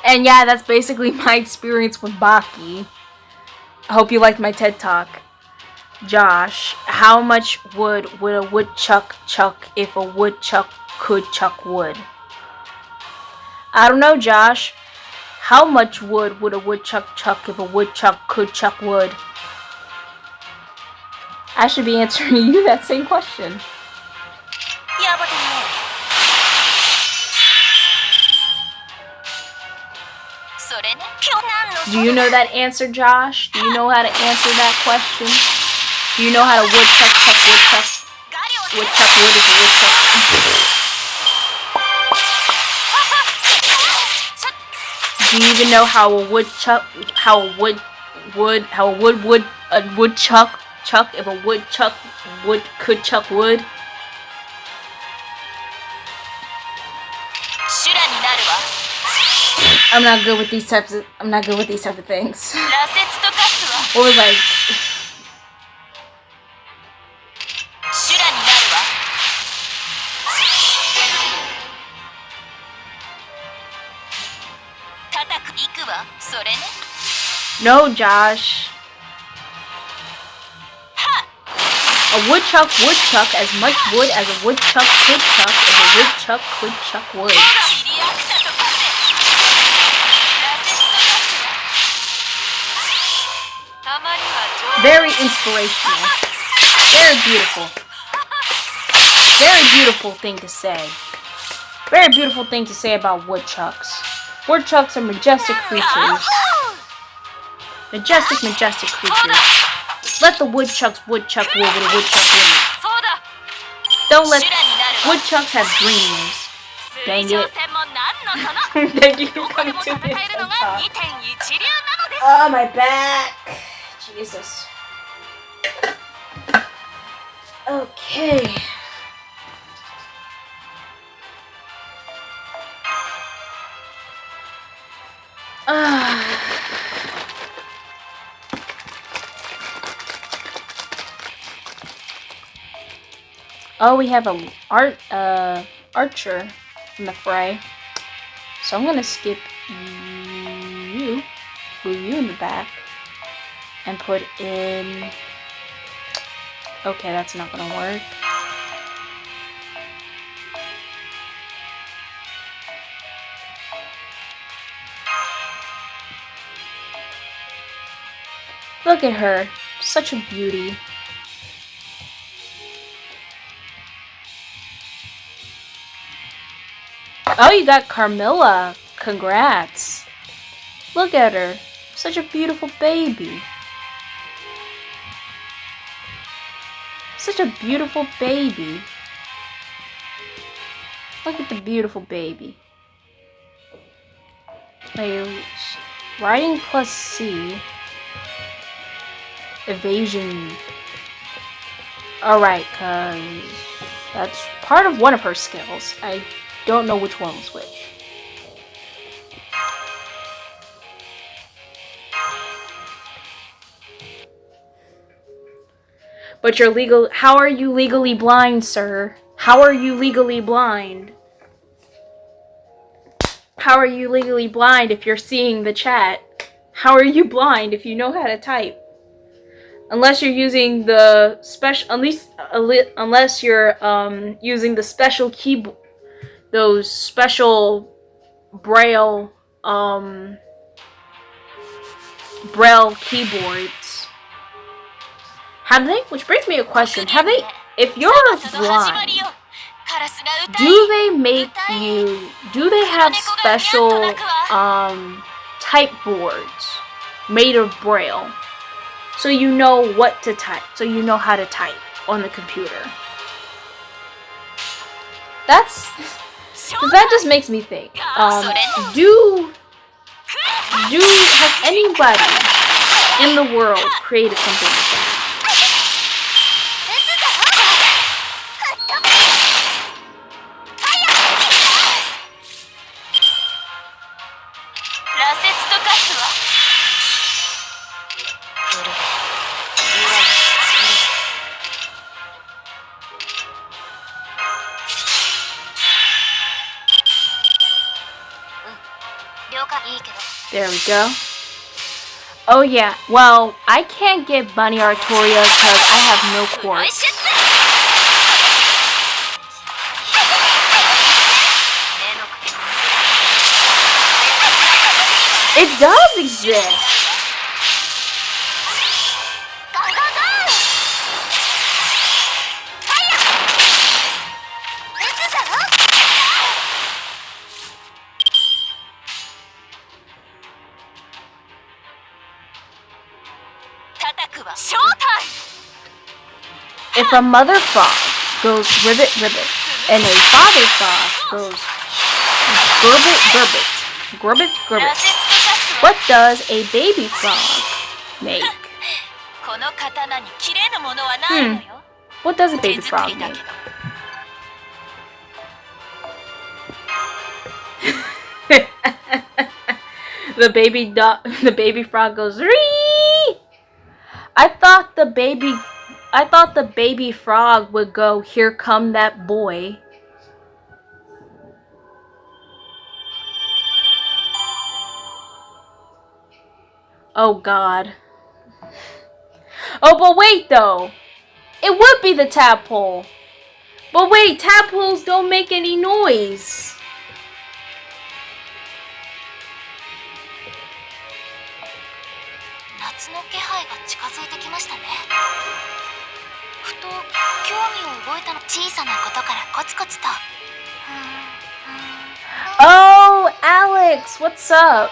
And yeah, that's basically my experience with Baki. I hope you liked my TED Talk. Josh, how much wood would a woodchuck chuck if a woodchuck could chuck wood? I don't know, Josh. How much wood would a woodchuck chuck if a woodchuck could chuck wood? I should be answering you that same question. Do you know that answer, Josh? Do you know how to answer that question? Do you know how to woodchuck chuck woodchuck? Woodchuck wood is a woodchuck. Do you even know how a woodchuck, a woodchuck chuck if a woodchuck could chuck wood? I'm not good with these types of things. What was I? No, Josh. A woodchuck would chuck as much wood as a woodchuck could chuck if a woodchuck could chuck wood. Very inspirational. Very beautiful. Very beautiful thing to say. Very beautiful thing to say about woodchucks. Woodchucks are majestic creatures. Majestic creatures. Let the woodchucks woodchuck wood with a woodchuck wouldn't. Don't let woodchucks have dreams. Dang it. Thank you for coming to me. Oh, my back. Jesus. Okay. Oh, we have a archer in the fray. So I'm gonna skip you, move you in the back, and put in. Okay, that's not gonna work. Look at her, such a beauty. Oh, you got Carmilla. Congrats. Look at her. Such a beautiful baby. Such a beautiful baby. Look at the beautiful baby. Wait, riding plus C. Evasion. Alright, cause that's part of one of her skills. I don't know which one was which. But you're legal. How are you legally blind, sir? How are you legally blind? How are you legally blind if you're seeing the chat? How are you blind if you know how to type? Unless you're using the special, unless you're using the special keyboard, those special braille braille keyboards. Have they? Which brings me a question. Have they? If you're blind, do they make you? Do they have special type boards made of braille, so you know what to type, so you know how to type on the computer? That just makes me think. Has anybody in the world created something like that? There we go. Oh yeah, well, I can't get Bunny Artoria because I have no quartz. It does exist! If a mother frog goes ribbit ribbit and a father frog goes grubbit grubbit, grubbit grubbit, what does a baby frog make? What does a baby frog make? The baby frog goes ree. I thought the baby frog would go, "Here come that boy." Oh God. Oh, but wait though. It would be the tadpole. But wait, tadpoles don't make any noise. Oh, Alex, what's up?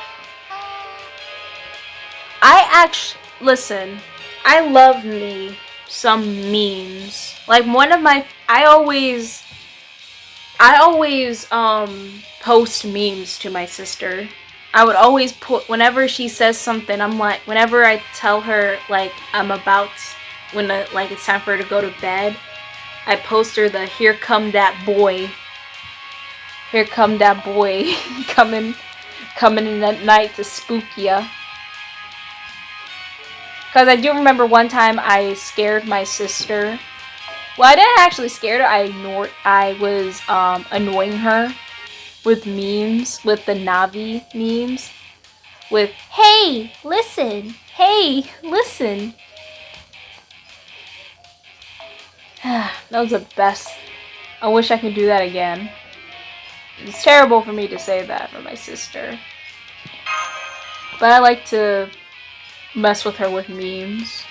Listen, I love me some memes. Like I always post memes to my sister. I would always put, whenever she says something, I'm like, whenever I tell her, like, it's time for her to go to bed, I post her the "Here come that boy. Here come that boy coming in at night to spook ya." Because I do remember one time I scared my sister. Well, I didn't actually scare her. I was annoying her with memes, with the Navi memes, with "Hey, listen! Hey, listen!" That was the best. I wish I could do that again. It's terrible for me to say that for my sister, but I like to mess with her with memes.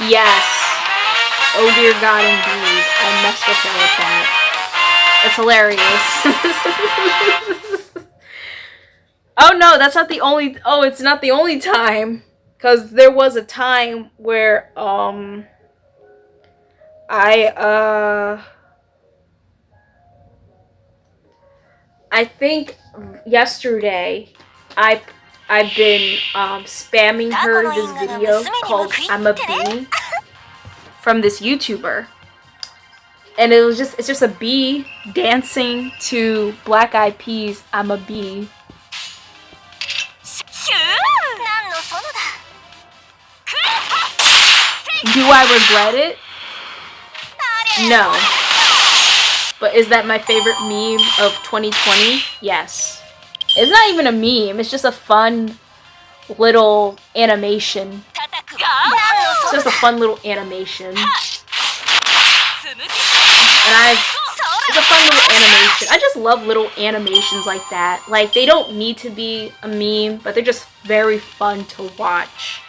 Yes. Oh dear God, indeed. I messed with her with that. It's hilarious. Oh no, that's not the only... Oh, it's not the only time. Because there was a time where, I think yesterday, I've been, spamming her this video called "I'm a Bee" from this YouTuber. And it's just a bee dancing to Black Eyed Peas' "I'm a Bee." Do I regret it? No. But is that my favorite meme of 2020? Yes. It's not even a meme, it's just a fun little animation. It's just a fun little animation. And it's a fun little animation. I just love little animations like that. Like, they don't need to be a meme, but they're just very fun to watch.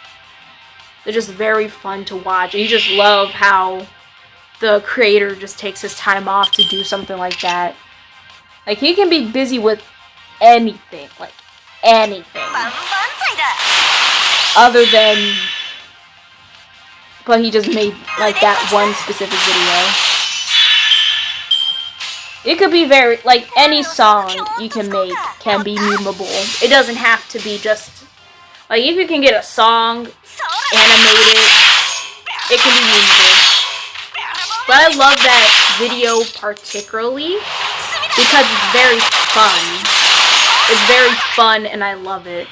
They're just very fun to watch. And you just love how the creator just takes his time off to do something like that. Like, he can be busy with anything. Like, anything. Other than... But he just made, like, that one specific video. It could be very, like, any song you can make can be memeable. It doesn't have to be just, like, if you can get a song animated, it can be memeable. But I love that video particularly because it's very fun. It's very fun and I love it.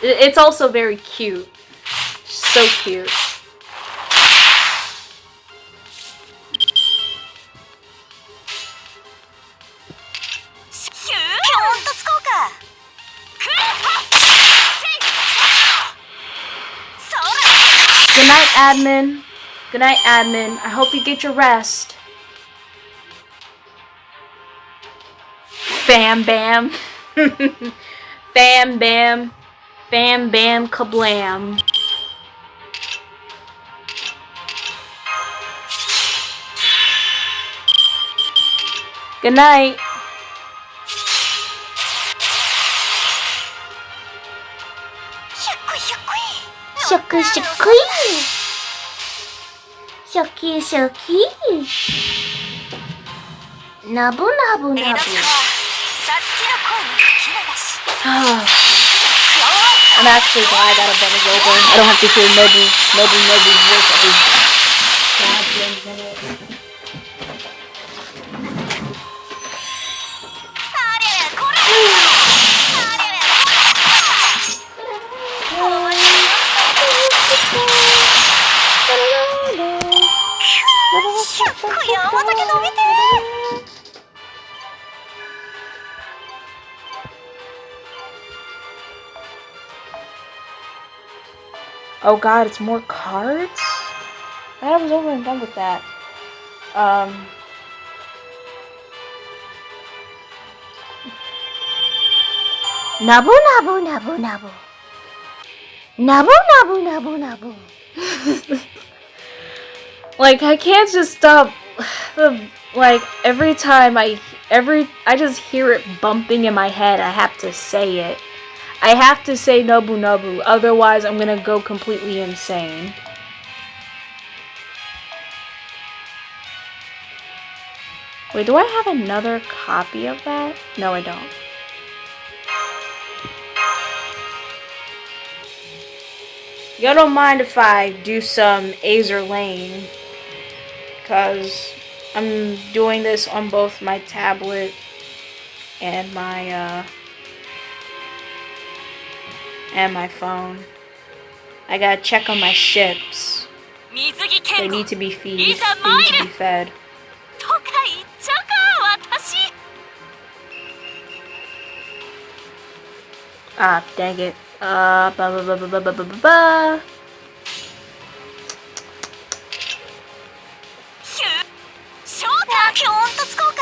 It's also very cute. So cute. Good night, admin. Good night, admin. I hope you get your rest. Fam bam. Fam bam. Fam bam kablam. Good night. Shucky shucky. Shucky shucky. Nabu nabu nabu. I'm actually glad that event is over. I don't have to hear Nobu's voice every goddamn minute. Oh god, it's more cards? I thought I was over and done with that. Nabu nabu nabu nabu. Nabu nabu nabu nabu. Like, I can't just stop. Like, every time I just hear it bumping in my head, I have to say it. I have to say Nobu Nobu, otherwise I'm gonna go completely insane. Wait, do I have another copy of that? No, I don't. Y'all don't mind if I do some Azur Lane, because I'm doing this on both my tablet and my phone. I gotta check on my ships. They need to be fed. They need to be fed. Ah, dang it.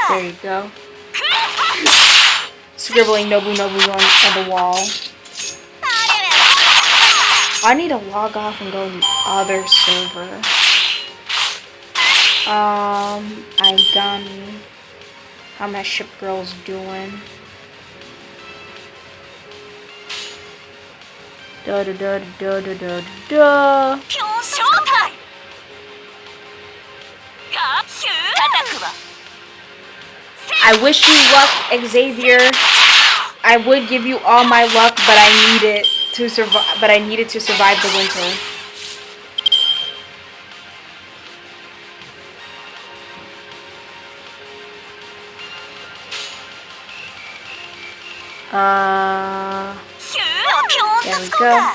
There you go. Scribbling Nobu Nobu on the wall. I need to log off and go to the other server. I'm done. How my ship girl's doing? Da da da da da da da. I wish you luck, Xavier. I would give you all my luck, but I need it to survive. But I needed to survive the winter. There we go.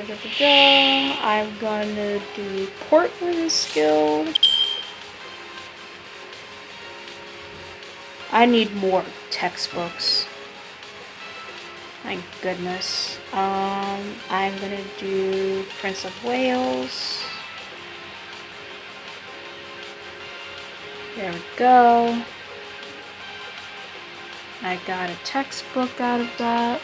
I'm gonna do Portland skill. I need more textbooks. My goodness. I'm gonna do Prince of Wales. There we go. I got a textbook out of that.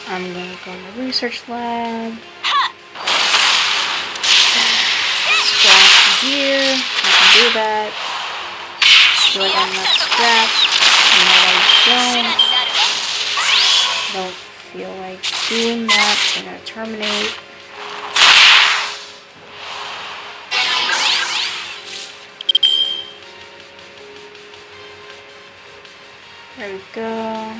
I'm gonna go in the research lab. Scrap gear. I can do that. Do I got enough scrap? No, I don't feel like doing that. So I'm gonna terminate. There we go.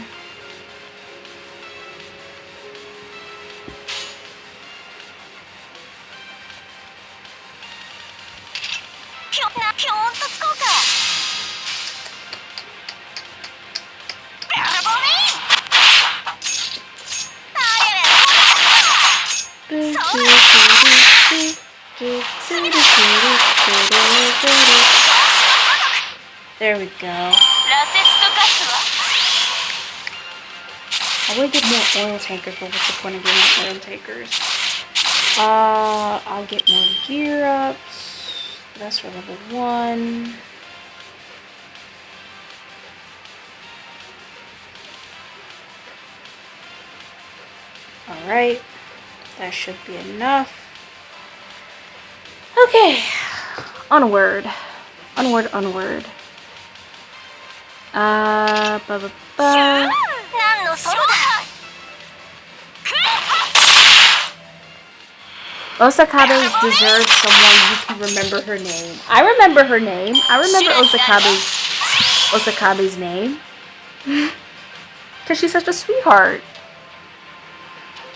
There we go. I would get more oil tankers, but what's the point of getting oil tankers? I'll get more gear ups. That's for level 1. Alright. That should be enough. Okay. Onward. Onward, onward. Osakabe deserves someone who can remember her name. I remember her name. I remember Osakabe's name. Because she's such a sweetheart.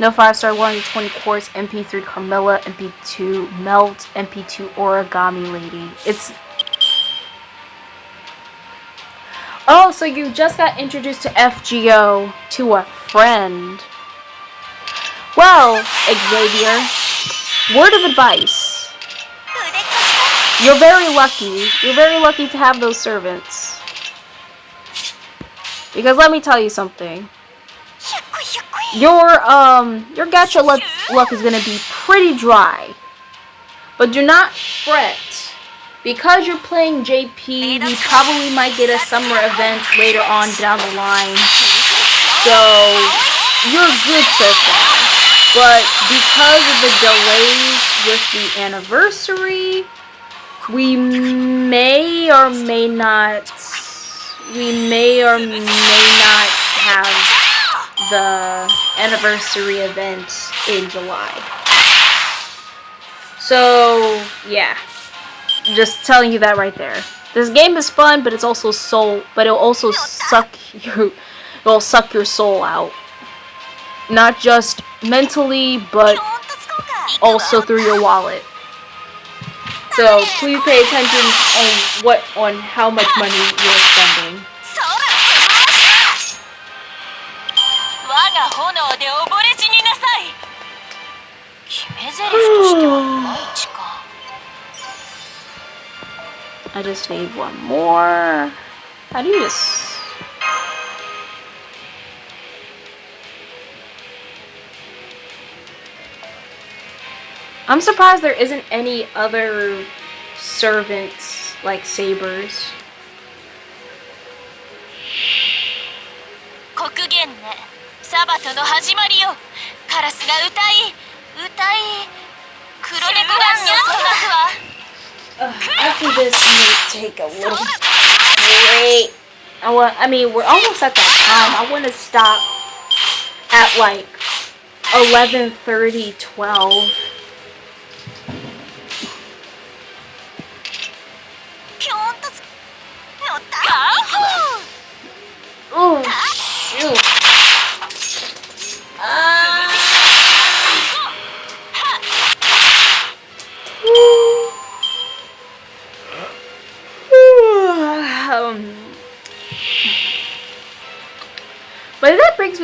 No 5-star 120 quartz, MP3 Carmilla, MP2 Melt, MP2 Origami Lady. It's... Oh, so you just got introduced to FGO to a friend. Well, Xavier, word of advice. You're very lucky. You're very lucky to have those servants. Because let me tell you something. Your gacha luck is gonna be pretty dry. But do not fret. Because you're playing JP, we probably might get a summer event later on down the line. So, you're good so far. But because of the delays with the anniversary, we may or may not have the anniversary event in July. So, yeah. Just telling you that right there. This game is fun, but it'll also suck your soul out. Not just mentally, but also through your wallet. So please pay attention on how much money you're spending. I just need one more. How do you just... I'm surprised there isn't any other servants like sabers. サバトの始まりよ。カラスが歌い黒猫がニャンと鳴くわ。After this, we need to take a little break. I mean, we're almost at that time. I want to stop at like 11:30, 12. Oh, shoot.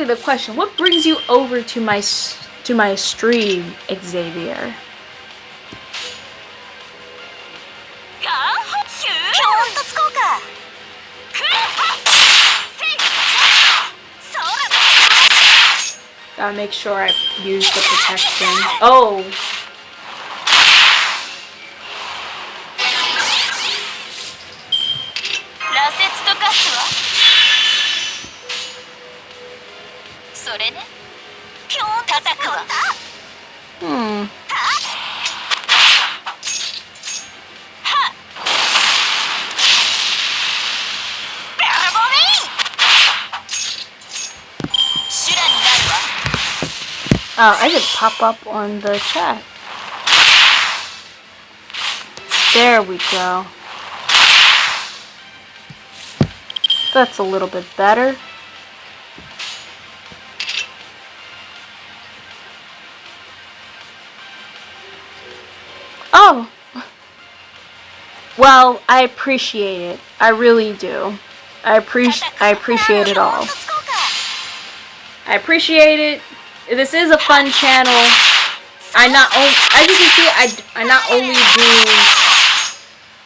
you the question. What brings you over to my stream, Xavier? ガーホヒューピョンとつこうかクーハッセイソーラ Gotta make sure I use the protection. Oh! 羅刹と化すわそれねピョン叩くわ Hmm. バラボミー修羅になるわ Oh, I could pop up on the chat. There we go. That's a little bit better. Oh! Well, I appreciate it. I really do. I appreciate it all. I appreciate it. This is a fun channel. As you can see, I not only do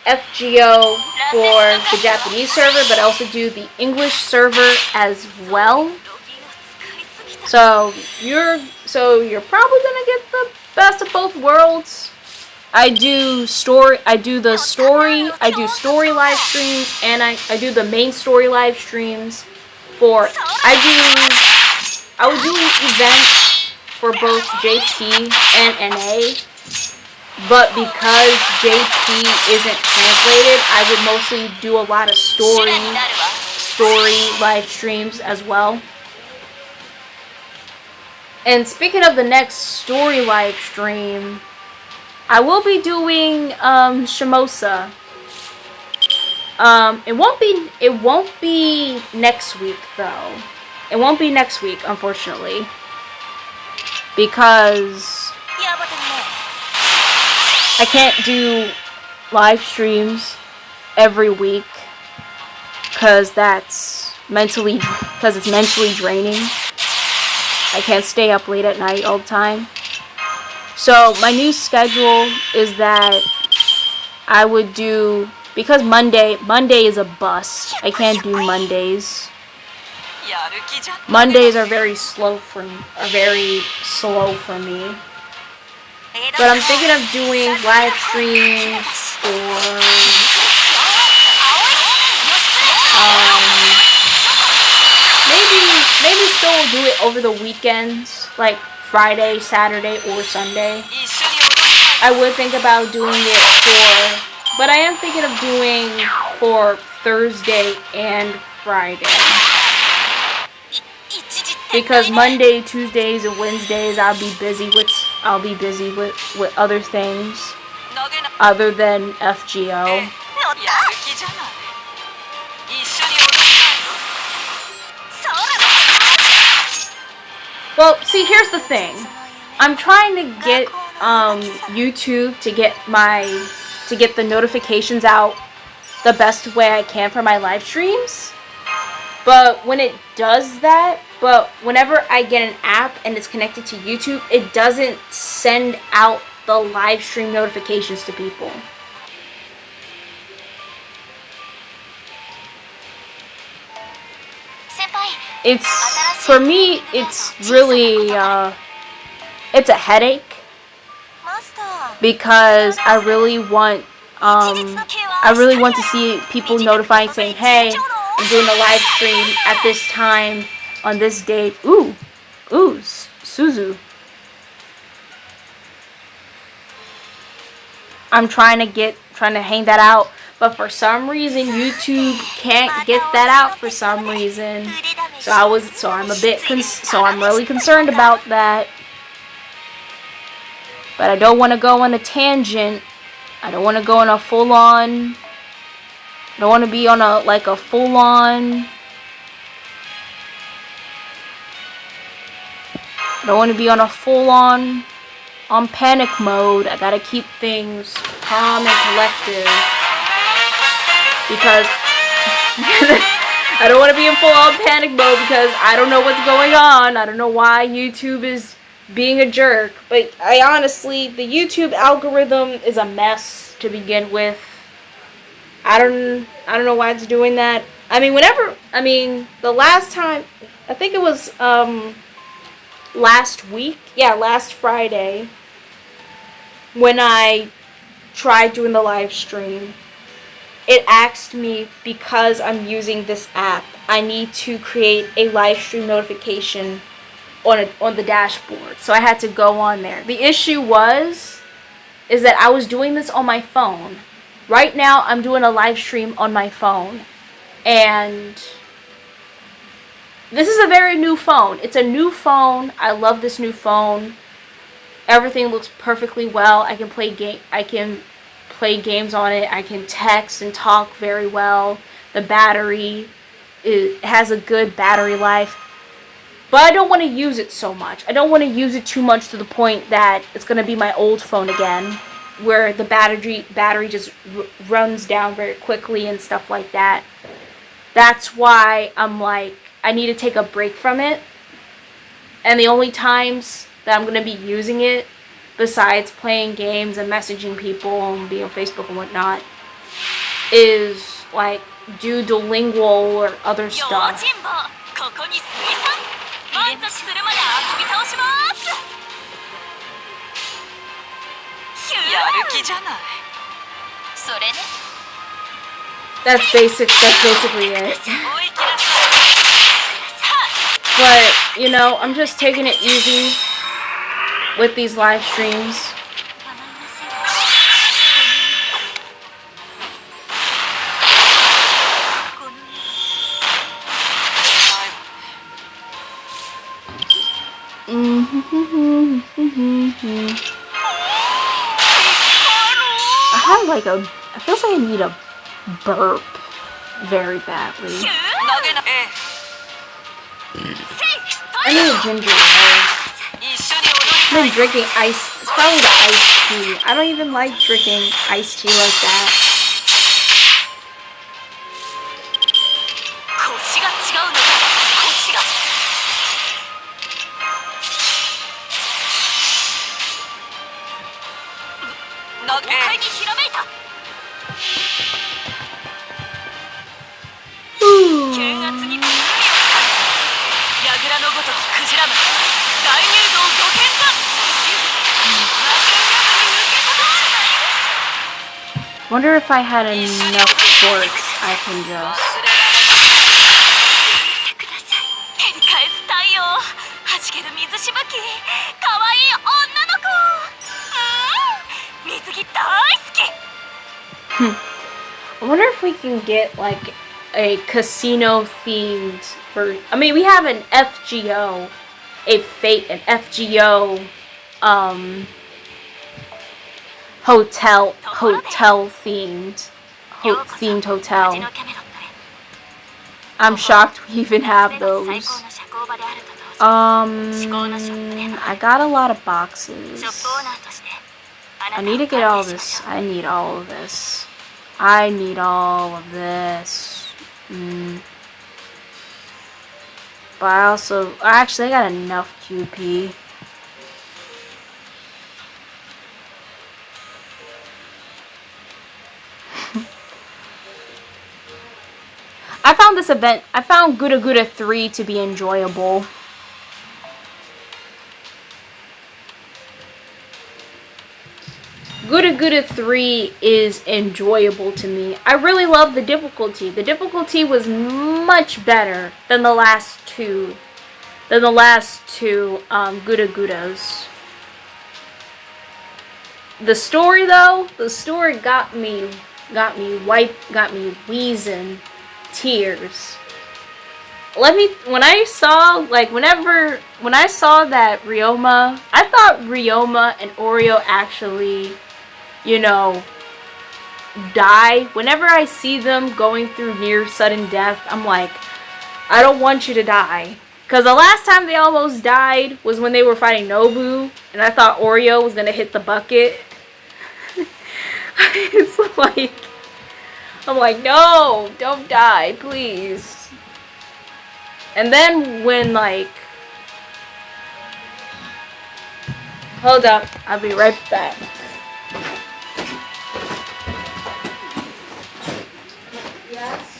FGO for the Japanese server, but I also do the English server as well. So you're probably gonna get the best of both worlds. I do story live streams, and I do the main story live streams I would do events for both JP and NA, but because JP isn't translated, I would mostly do a lot of story live streams as well. And speaking of the next story live stream, I will be doing Shimosa. It won't be next week though. It won't be next week, unfortunately, because I can't do live streams every week because it's mentally draining. I can't stay up late at night all the time. So my new schedule is that I would do, because Monday is a bust. I can't do Mondays. Mondays are very slow for me. But I'm thinking of doing live streams for maybe still do it over the weekends, like Friday, Saturday, or Sunday. I would think about doing it but I am thinking of doing for Thursday and Friday. Because Monday, Tuesdays, and Wednesdays I'll be busy with other things other than FGO. Well, see, here's the thing. I'm trying to get YouTube to get the notifications out the best way I can for my live streams. But when it does that, whenever I get an app and it's connected to YouTube, it doesn't send out the live stream notifications to people. For me, it's really, it's a headache. Because I really want to see people notifying saying, hey, I'm doing a live stream at this time on this date. Ooh, Suzu. I'm trying to hang that out, but for some reason YouTube can't get that out for some reason. So I'm really concerned about that. But I don't want to go on a tangent. I don't want to go on a full-on. I don't want to be on a full-on. I don't want to be on a full-on panic mode. I gotta keep things calm and collective. Because I don't want to be in full-on panic mode because I don't know what's going on. I don't know why YouTube is being a jerk. But I honestly, the YouTube algorithm is a mess to begin with. I don't know why it's doing that. I mean, the last time, I think it was last week. Yeah, last Friday when I tried doing the live stream. It asked me, because I'm using this app, I need to create a live stream notification on the dashboard. So I had to go on there. The issue is that I was doing this on my phone. Right now, I'm doing a live stream on my phone. And this is a very new phone. It's a new phone. I love this new phone. Everything looks perfectly well. I can play games on it. I can text and talk very well. The battery, it has a good battery life. But I don't want to use it so much. I don't want to use it too much to the point that it's going to be my old phone again, where the battery just runs down very quickly and stuff like that. That's why I'm like, I need to take a break from it. And the only times that I'm going to be using it, besides playing games and messaging people and being on Facebook and whatnot, is like do Duolingo or other stuff. ここに水産満足するまで遊び倒しますやる気じゃないそれね That's basically it. But, you know, I'm just taking it easy with these live streams. I feel like I need a burp very badly. I need a ginger ale. I've been drinking ice. It's probably the iced tea. I don't even like drinking iced tea like that. Wonder if I had enough quartz I can just... I wonder if we can get like a casino themed version. I mean, we have an FGO, an FGO hotel themed hotel. I'm shocked we even have those. I got a lot of boxes. I need to get all this. I need all of this. I need all of this. But I also, actually, I got enough QP. I found this event, I found Guda Guda 3 to be enjoyable. Guda Guda 3 is enjoyable to me. I really love the difficulty. The difficulty was much better than the last two. Guda Gudas. The story though, the story got me wheezing tears. When I saw that Ryoma, I thought Ryoma and Oreo actually, you know, die. Whenever I see them going through near sudden death, I'm like, I don't want you to die. Because the last time they almost died was when they were fighting Nobu, and I thought Oreo was gonna hit the bucket. It's like, I'm like, no, don't die, please. And then when like, hold up, I'll be right back. Yes.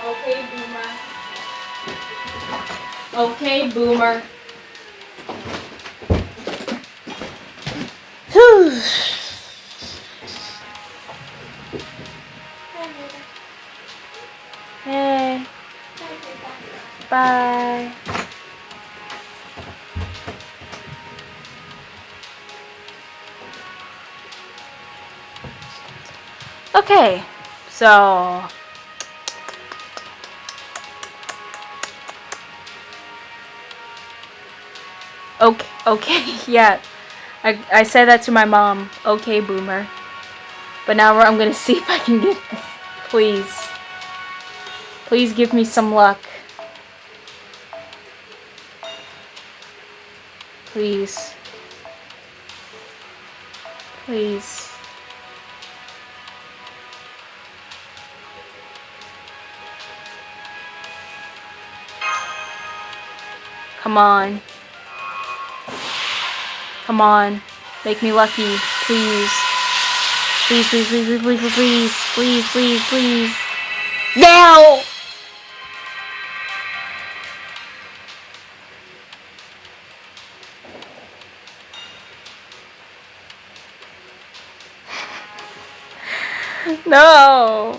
Okay, Boomer. Okay, Boomer. Whew. Hey. Bye. Okay, so okay, yeah. I said that to my mom. Okay, Boomer. But now I'm gonna see if I can get this. Please. Please give me some luck. Please. Please. Come on. Come on. Make me lucky. Please. Please, please, please, please, please, please, please, please, please. Now! No!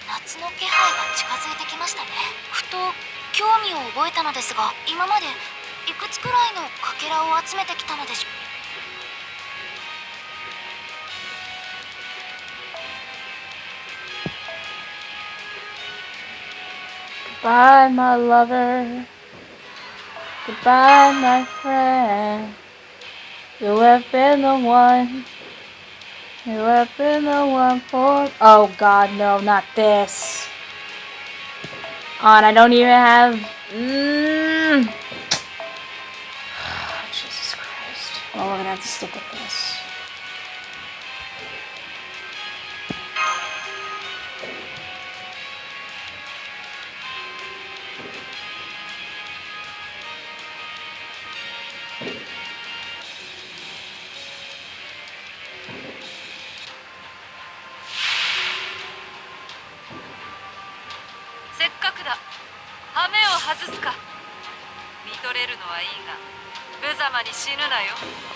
夏の気配が近づいてきましたね。ふと興味を覚えたのですが、今までいくつくらいのかけらを集めてきたのでしょう。Goodbye, my lover. Goodbye, my friend. You have been the one. You have been the one for. Oh God, no, not this. And I don't even have. Jesus Christ. Well, we're gonna have to stick with this.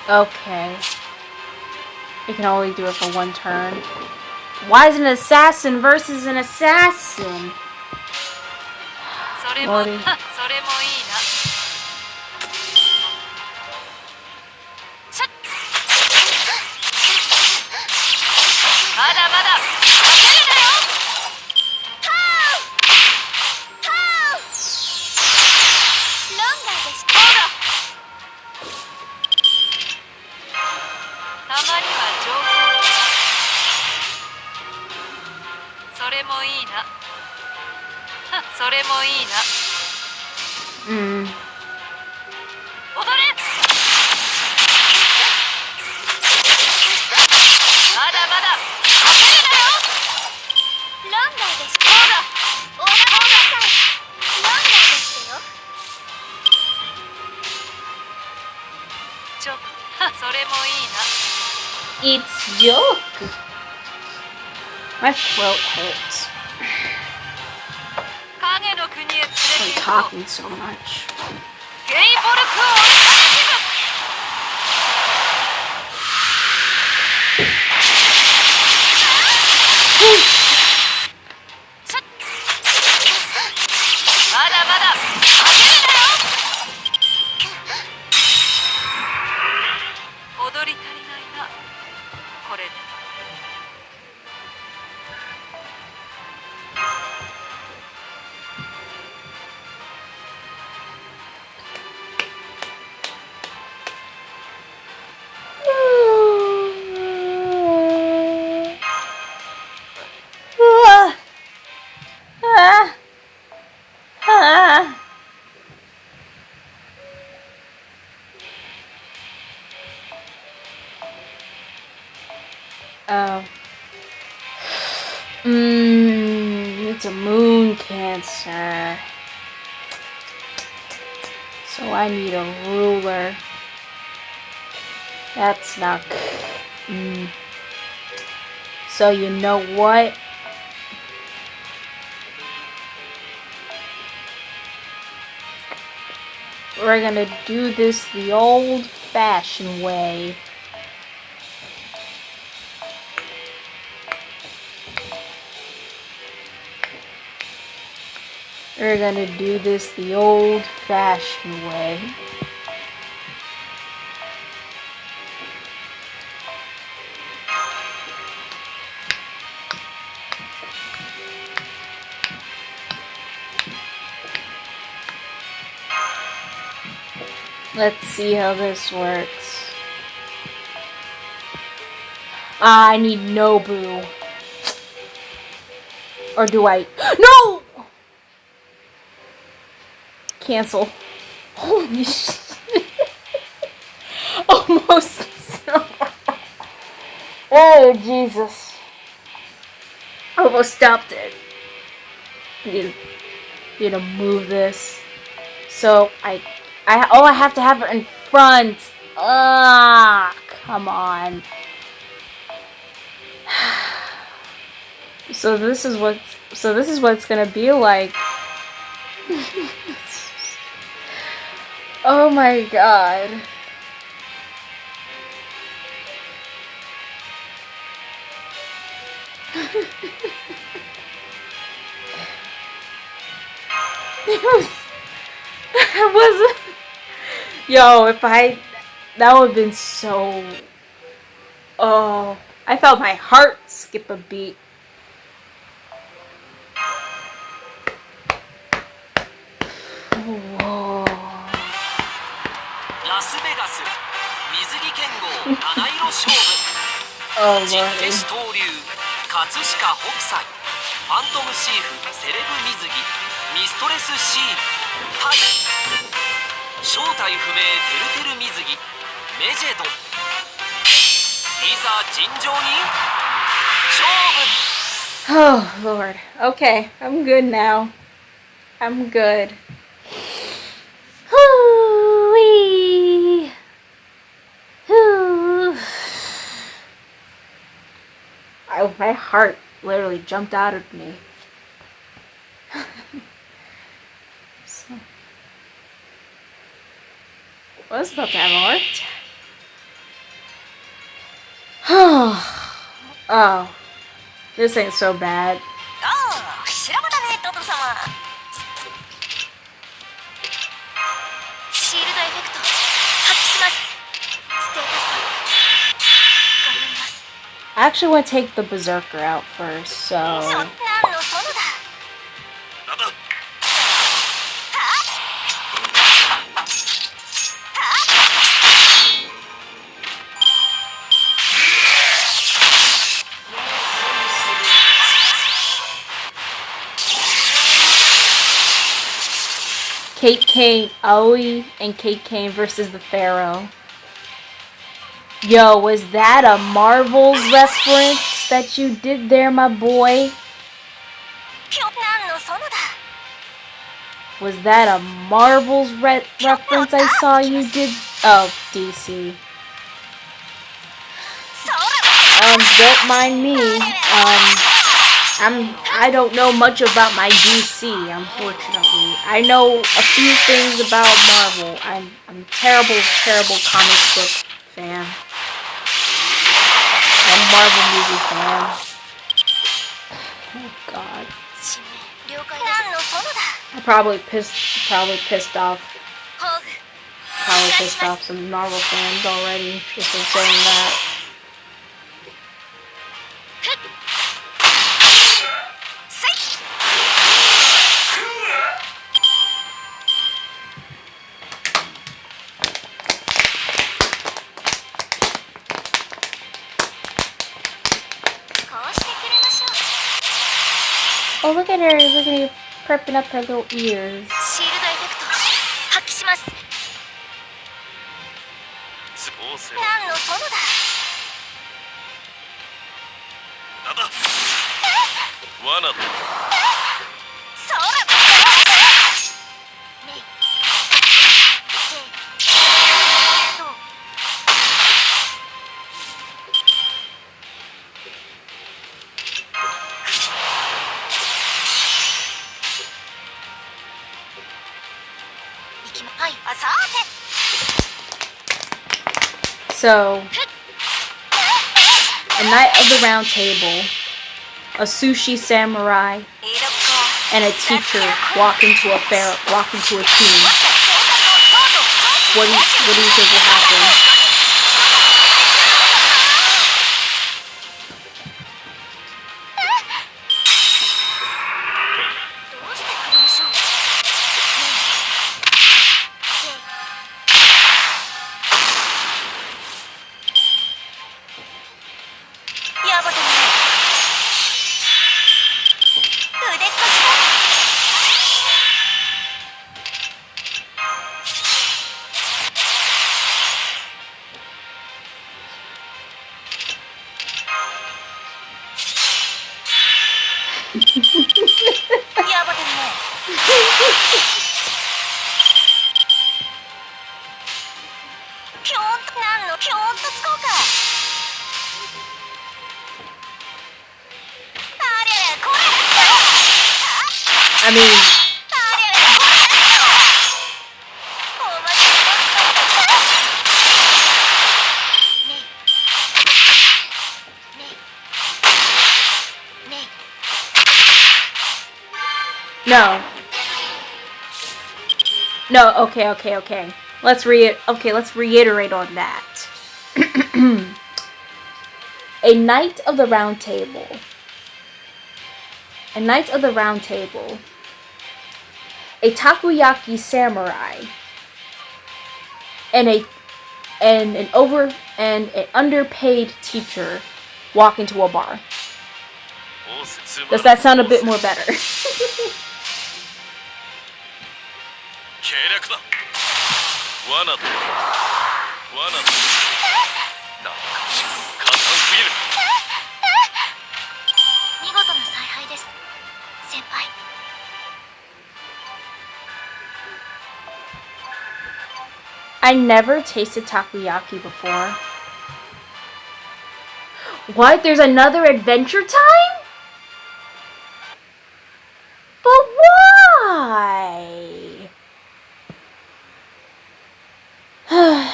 Okay. You can only do it for one turn. Why is an assassin versus an assassin? Morty. もいいな。 It's joke. My throat hurts 影の国へ連れて from 行こう。 talking so much. ゲイボルクオンタイム。 まだまだ負けるなよ。踊り足りないな。これで。 Oh. It's a moon cancer. So I need a ruler. That's not. So you know what? We're gonna do this the old-fashioned way. We're gonna do this the old-fashioned way. Let's see how this works. I need Nobu. Or do I? No! Cancel. Holy shit. Almost. Oh, Jesus. Almost stopped it. Need to move this. So I have to have her in front. Ah, come on. So this is what it's gonna be like. Oh my god. It wasn't. Yo, that would have been so. Oh, I felt my heart skip a beat. Whoa. ラスベガス水着剣豪七色勝負 Oh 実 lordy. 決闘竜葛飾北斎ファントムシーフセレブ水着ミストレスシー対正体不明てるてる水着メジェドいざ尋常に勝負 Oh lord. Okay, I'm good now. I'm good. Hoo-wee. Hoo. My heart literally jumped out of me. So, well, it's about to have worked. Oh, this ain't so bad. ああ、調べたね、トト様。シールドエフェクト発揮します。ステータス頑張ります。 I actually want to take the Berserker out first, so. 何の園だ。 Kate Kane, Aoi, and Kate Kane versus the Pharaoh. Yo, was that a Marvel's reference that you did there, my boy? 何の園だ。 Was that a Marvel's reference I saw you did? Oh, DC. don't mind me. I don't know much about my DC, unfortunately. I know a few things about Marvel. I'm a terrible comic book fan. And Marvel movie fan. Oh God. 了解です。何の園だ。 I probably pissed off ホーグ probably pissed off some Marvel fans already just in saying that. せい こうしてくれましょう。 Oh, look at her prepping up her little ears. シールドエフェクト発揮します。何の園だ。なんだ罠だ。そらメイどう行きまはいあさーて So, a Knight of the Round Table, a sushi samurai, エイドか and a teacher walk into a team. What do you think will happen? どうしてくれましょう。やばてね。腕っかきだ。やばてるね。ピョーンとなんのピョーンとつこうか。あれれこれ。 I mean, あれれこれ。お待ちしてます。メイ。メイ。メイ。 no. No, okay. Let's reiterate on that. A Knight of the Round Table. A Knight of the Round Table. A takoyaki samurai. And an underpaid teacher walk into a bar. Does that sound a bit more better? 計略だ。罠だ。罠だ。なんか簡単すぎる。見事な采配です先輩。 I never tasted takoyaki before. What? There's another Adventure Time? But why?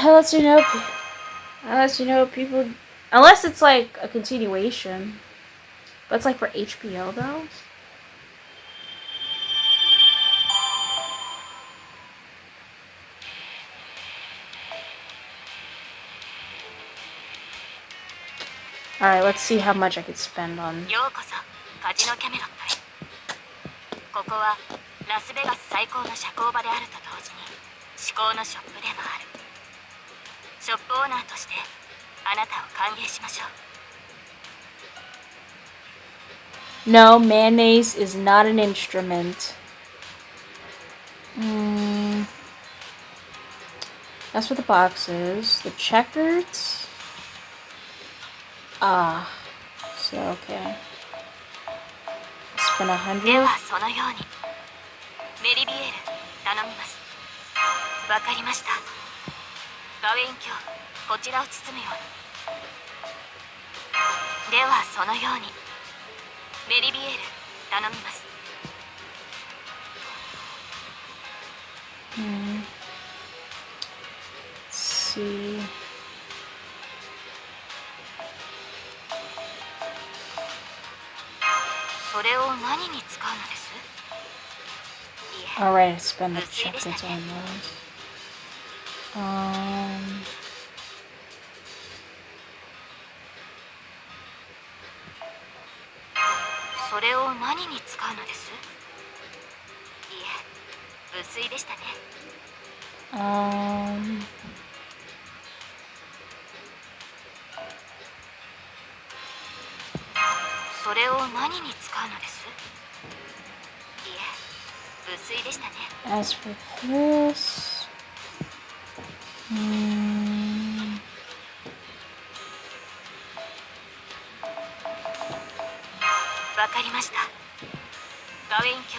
Unless you know people, unless it's like a continuation. But it's like for HBO though. Alright, let's see how much I could spend on. ようこそカジノキャメロットへ。ここはラスベガス最高の社交場であると同時に至高のショップでもある。ショップオーナーとしてあなたを歓迎しましょう。 No, mayonnaise is not an instrument. That's what the box is. The checkers. So okay. Spend で 100. はそのようにメリビエール頼みます。わかりました。ガウェイン卿こちらを包むように。ではそのように。メリビエール、頼みます。See. それを何に使うのです？いえ、 Alright, I spend the 物水でした chocolates ね。 on those. それを何に使うのです？いえ、物水でしたね。それを何に使うのです？いえ、物水でしたね。 As for this, わかりました。ガウェイン卿、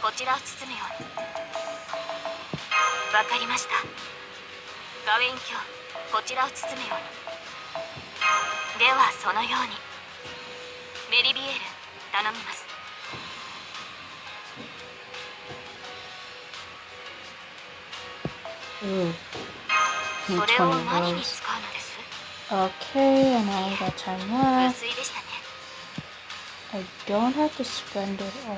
こちらを包むように。わかりました。ガウェイン卿、こちらを包むように。ではそのように。メリビエール、頼みます。 ooh, それを 20何に those. 使うのです？ Okay, and now we got time 物 left. 水でしたね。 I don't have to spend it all.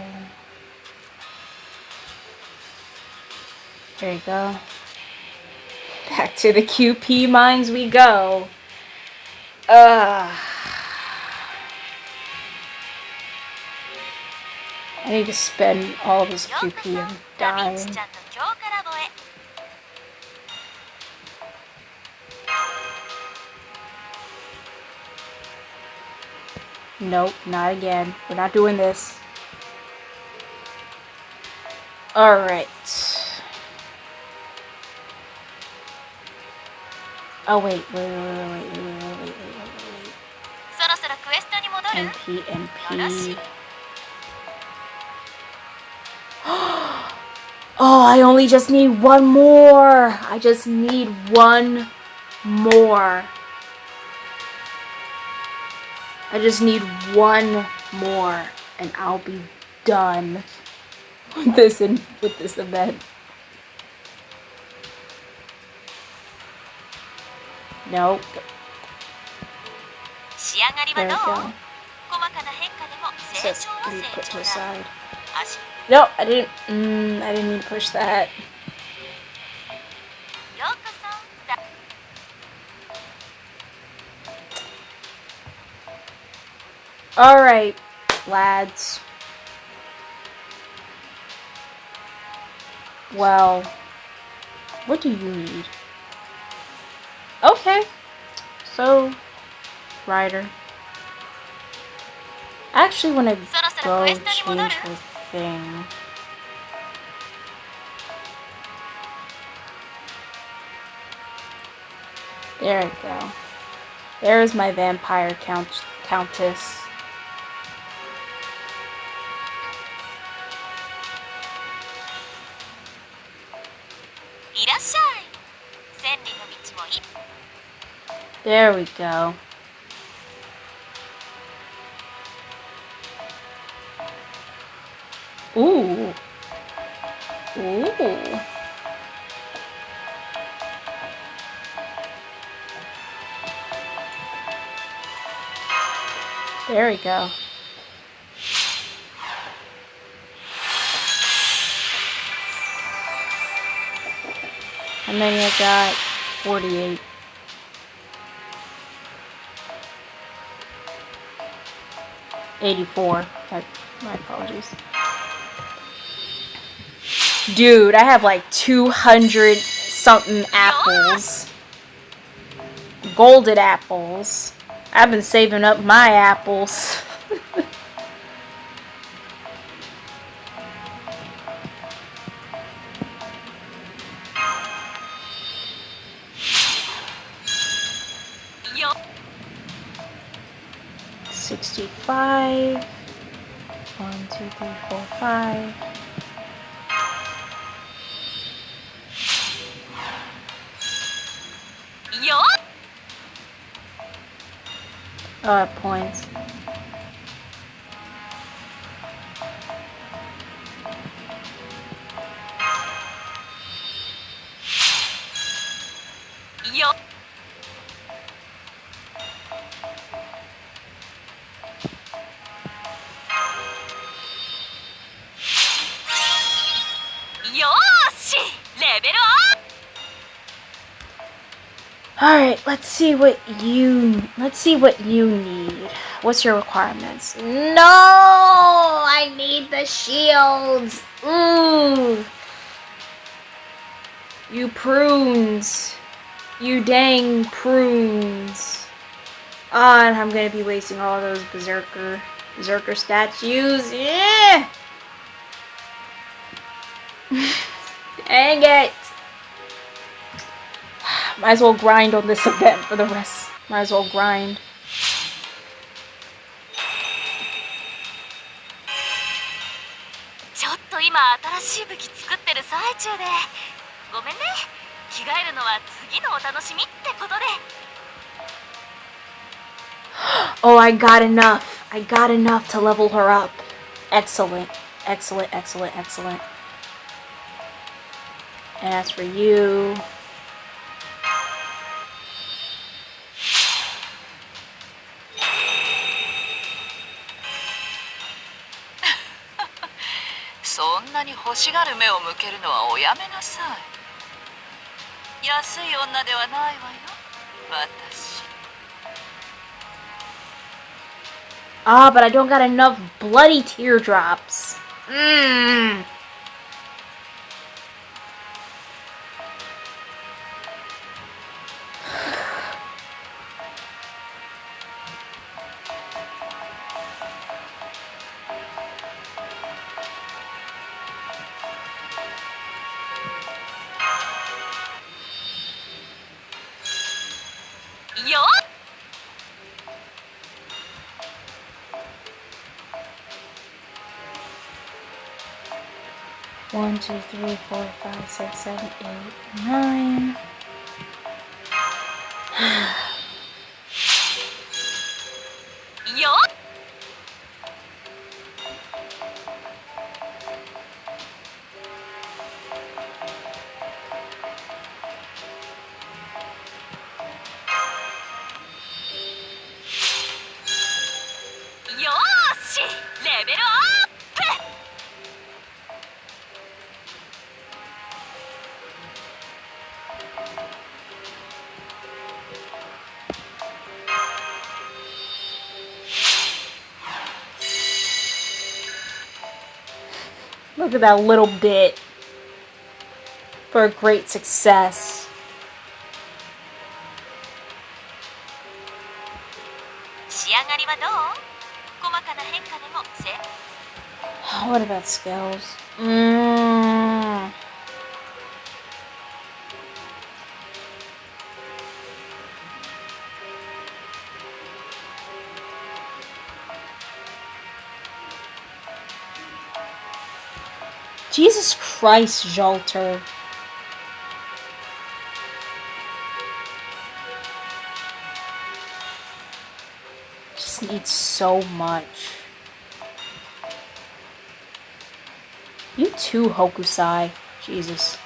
There you go. Back to the QP mines we go. I need to spend all this ようこ QP そ and ダヴィンチ dying. ちゃんの強化ラボへ。 Nope, not again. We're not doing this. Alright. Oh, wait. そろそろクエストに戻る？ NP, よろしい。 NP. Oh, I only just need one more. I just need one more. I just need one more, and I'll be done with this event. Nope. 仕上がりは There ど we う？ go. 細かな変化でも成 Just 長は be 成 put to 長 the だ。 side. 足、 No, I didn't. I didn't mean to push that. ようこそ。だ All right, lads. Well, what do you need? Okay. So, Ryder. I actually want to そろそろ go クエストに戻 change る？ her thing. There we go. There's my vampire countess. いらっしゃい。千里の道もいい。 There we go. Ooh. Ooh. There we go. How many I got? 48. $84. My apologies. Dude, I have like 200 something apples. Golden apples. I've been saving up my apples. Yo. 65. 1, 2, 3, 4, 5. Points. Yo. Yoshi! Level up! Alright, let's see what you need. What's your requirements? No! I need the shields! Ooh! You prunes. You dang prunes. Ah, and I'm gonna be wasting all those berserker statues. Yeah! Dang it! Might as well grind on this event for the rest. Might as well grind.ちょっと今新しい武器作ってる最中でごめんね。着替えるのは次のお楽しみってことで。Oh, I got enough. I got enough to level her up. Excellent. Excellent, excellent, excellent. And as for you...そんなに欲しがる目を向けるのはおやめなさい。安い女ではないわよ、私。Ah, but I don't got enough bloody teardrops. Mmm. Yo! One, two, three, 4, 5, 6, 7, 8, 9. Yo! Yoshi! Level up! Look at that little bit. For a great success. 仕上がりはどう？細かな変化でもせ。What about skills? Mmm. Jesus Christ, Jolter. Just needs so much. You too, Hokusai. Jesus.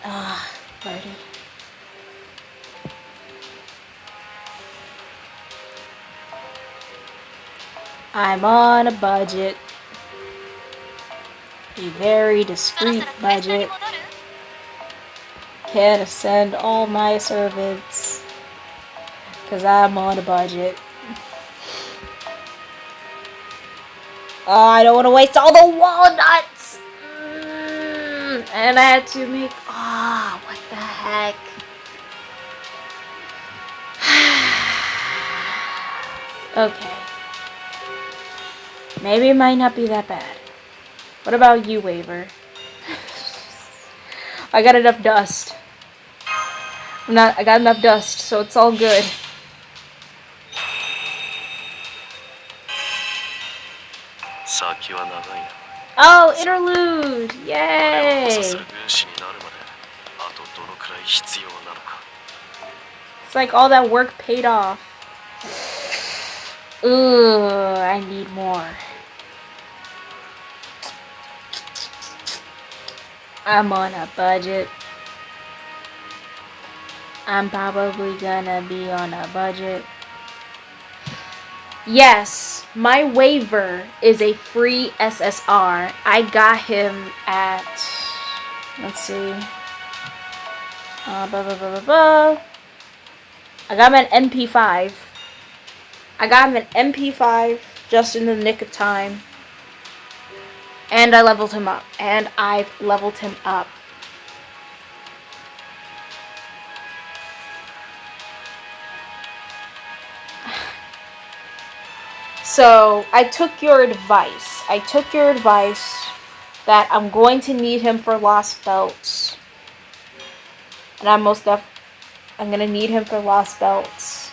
Ah, Birdie. I'm on a budget. A very discreet budget. Can't send all my servants. Cause I'm on a budget. Oh, I don't want to waste all the walnuts! And I had to make... Ah, what the heck? Okay. Maybe it might not be that bad. What about you, Waver? I got enough dust. I got enough dust, so it's all good. Oh, interlude! Yay! It's like all that work paid off. Ugh, I need more. I'm on a budget. I'm probably gonna be on a budget. Yes, my waiver is a free SSR. I got him at, let's see. I got him at MP5. I got him at MP5 just in the nick of time. And I leveled him up. And I've leveled him up. So, I took your advice. That I'm going to need him for Lost Belts. And I'm gonna need him for Lost Belts.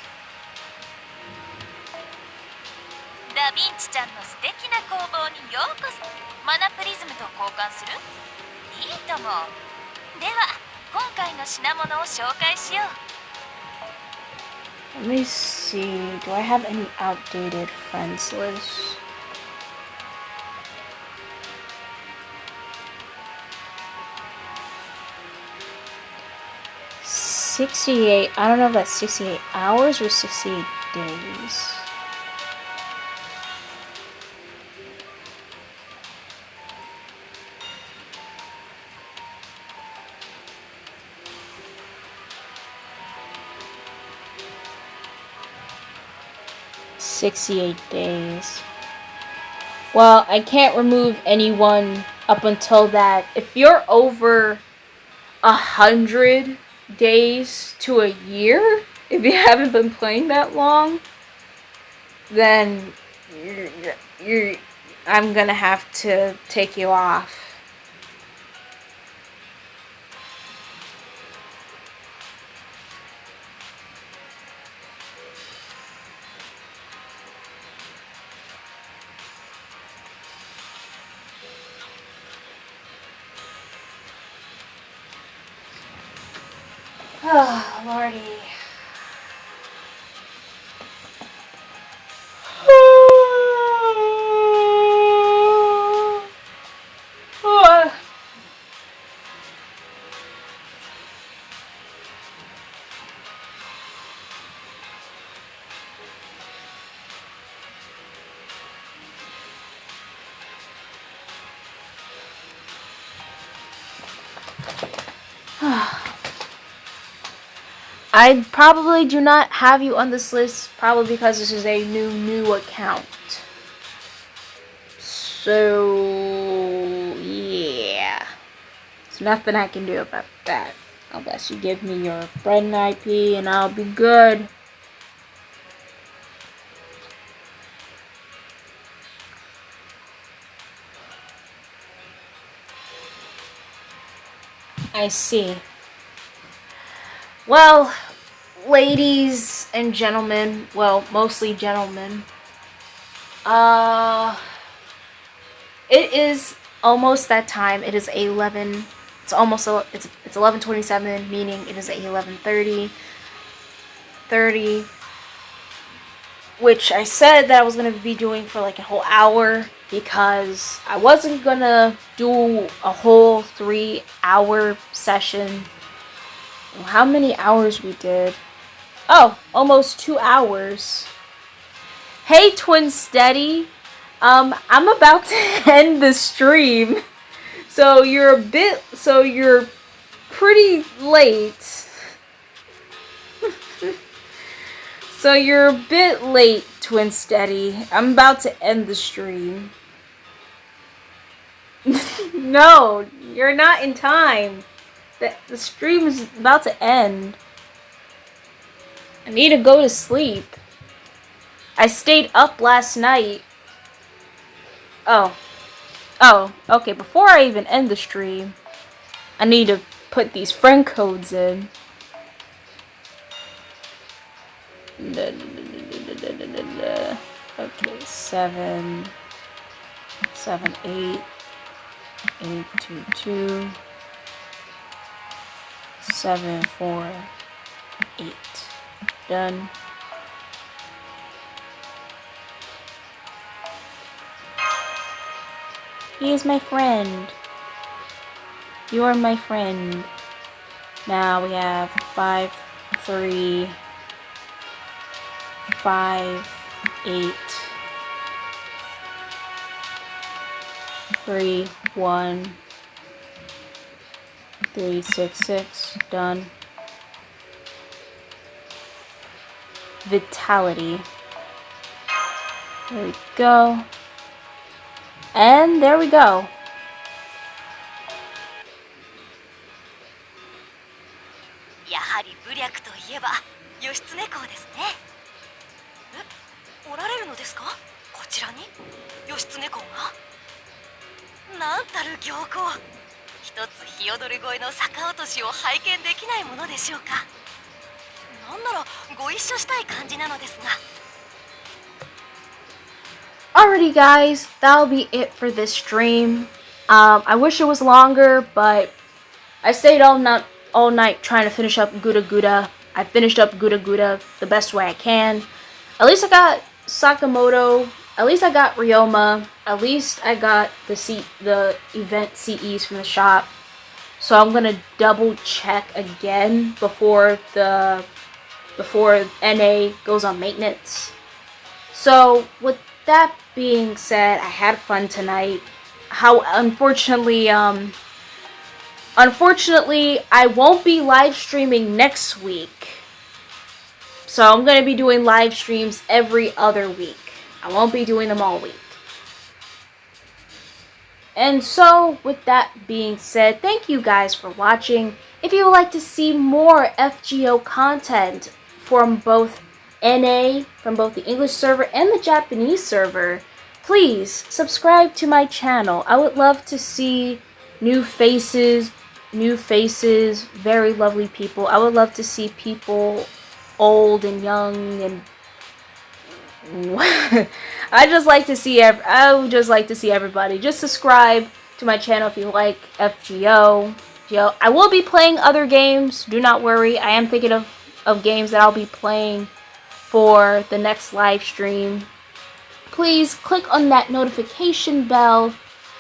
ダヴィンチちゃんの素敵な工房にようこそ。マナプリズムと交換する？いいとも。では、今回の品物を紹介しよう。Let me see. Do I have any outdated friends list? $68. I don't know if that's 68 hours or 68 days. $68 days. Well, I can't remove anyone up until that. If you're over 100 days to a year, if you haven't been playing that long, then I'm gonna have to take you off. Oh, Lordy. I probably do not have you on this list, probably because this is a new account. So, yeah. There's nothing I can do about that. Unless you give me your friend IP and I'll be good. I see. Well, ladies and gentlemen, well, mostly gentlemen, it is almost that time. It is 11. It's 11:27, meaning it is 11:30. Which I said that I was gonna be doing for like a whole hour because I wasn't gonna do a whole 3-hour session. How many hours we did? Oh, almost 2 hours. Hey, Twin Steady. I'm about to end the stream. So you're pretty late. So you're a bit late, Twin Steady. I'm about to end the stream. No, you're not in time. The stream is about to end. I need to go to sleep. I stayed up last night. Oh, okay. Before I even end the stream, I need to put these friend codes in. Okay, 7, 7, 8, 8, 2, 2, 7, 4, 8. Done. He is my friend. You are my friend. Now we have 5, 3, 5, 8, 3, 1, 3, 6, 6. Done. Vitality. There we go. And there we go.やはり武略といえば義経公ですね。おられるのですか、こちらに義経公が。なんたる行幸。一つ日踊り越えの逆落としを拝見できないものでしょうか。なんならご一緒したい感じなのですが。Alrighty guys, that'll be it for this stream. I wish it was longer, but I stayed all night trying to finish up Guda Guda. I finished up Guda Guda the best way I can. At least I got Sakamoto. At least I got Ryoma. At least I got the event CEs from the shop. So I'm gonna double check again before NA goes on maintenance. So with that being said, I had fun tonight. Unfortunately, I won't be live streaming next week. So I'm going to be doing live streams every other week. I won't be doing them all week. And so, with that being said, thank you guys for watching. If you would like to see more FGO content from both NA, from both the English server and the Japanese server, please subscribe to my channel. I would love to see new faces, very lovely people. I would love to see people old and young and I would just like to see everybody. Just subscribe to my channel if you like FGO. I will be playing other games. Do not worry. I am thinking of games that I'll be playing for the next live stream. Please click on that notification bell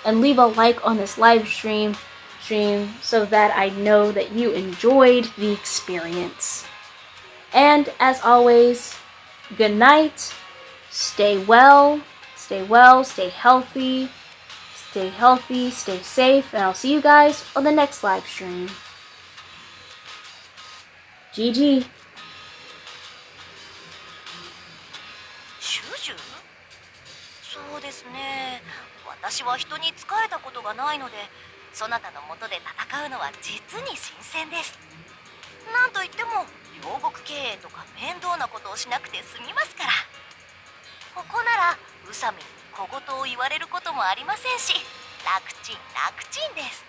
and leave a like on this live stream so that I know that you enjoyed the experience. And as always, good night. Stay well, stay healthy, stay safe, and I'll see you guys on the next live stream. GG. 主従？そうですね。私は人に仕えたことがないので、そなたの下で戦うのは実に新鮮です。なんといっても両国経営とか面倒なことをしなくて済みますから。ここなら宇佐美に小言を言われることもありませんし、楽ちんです。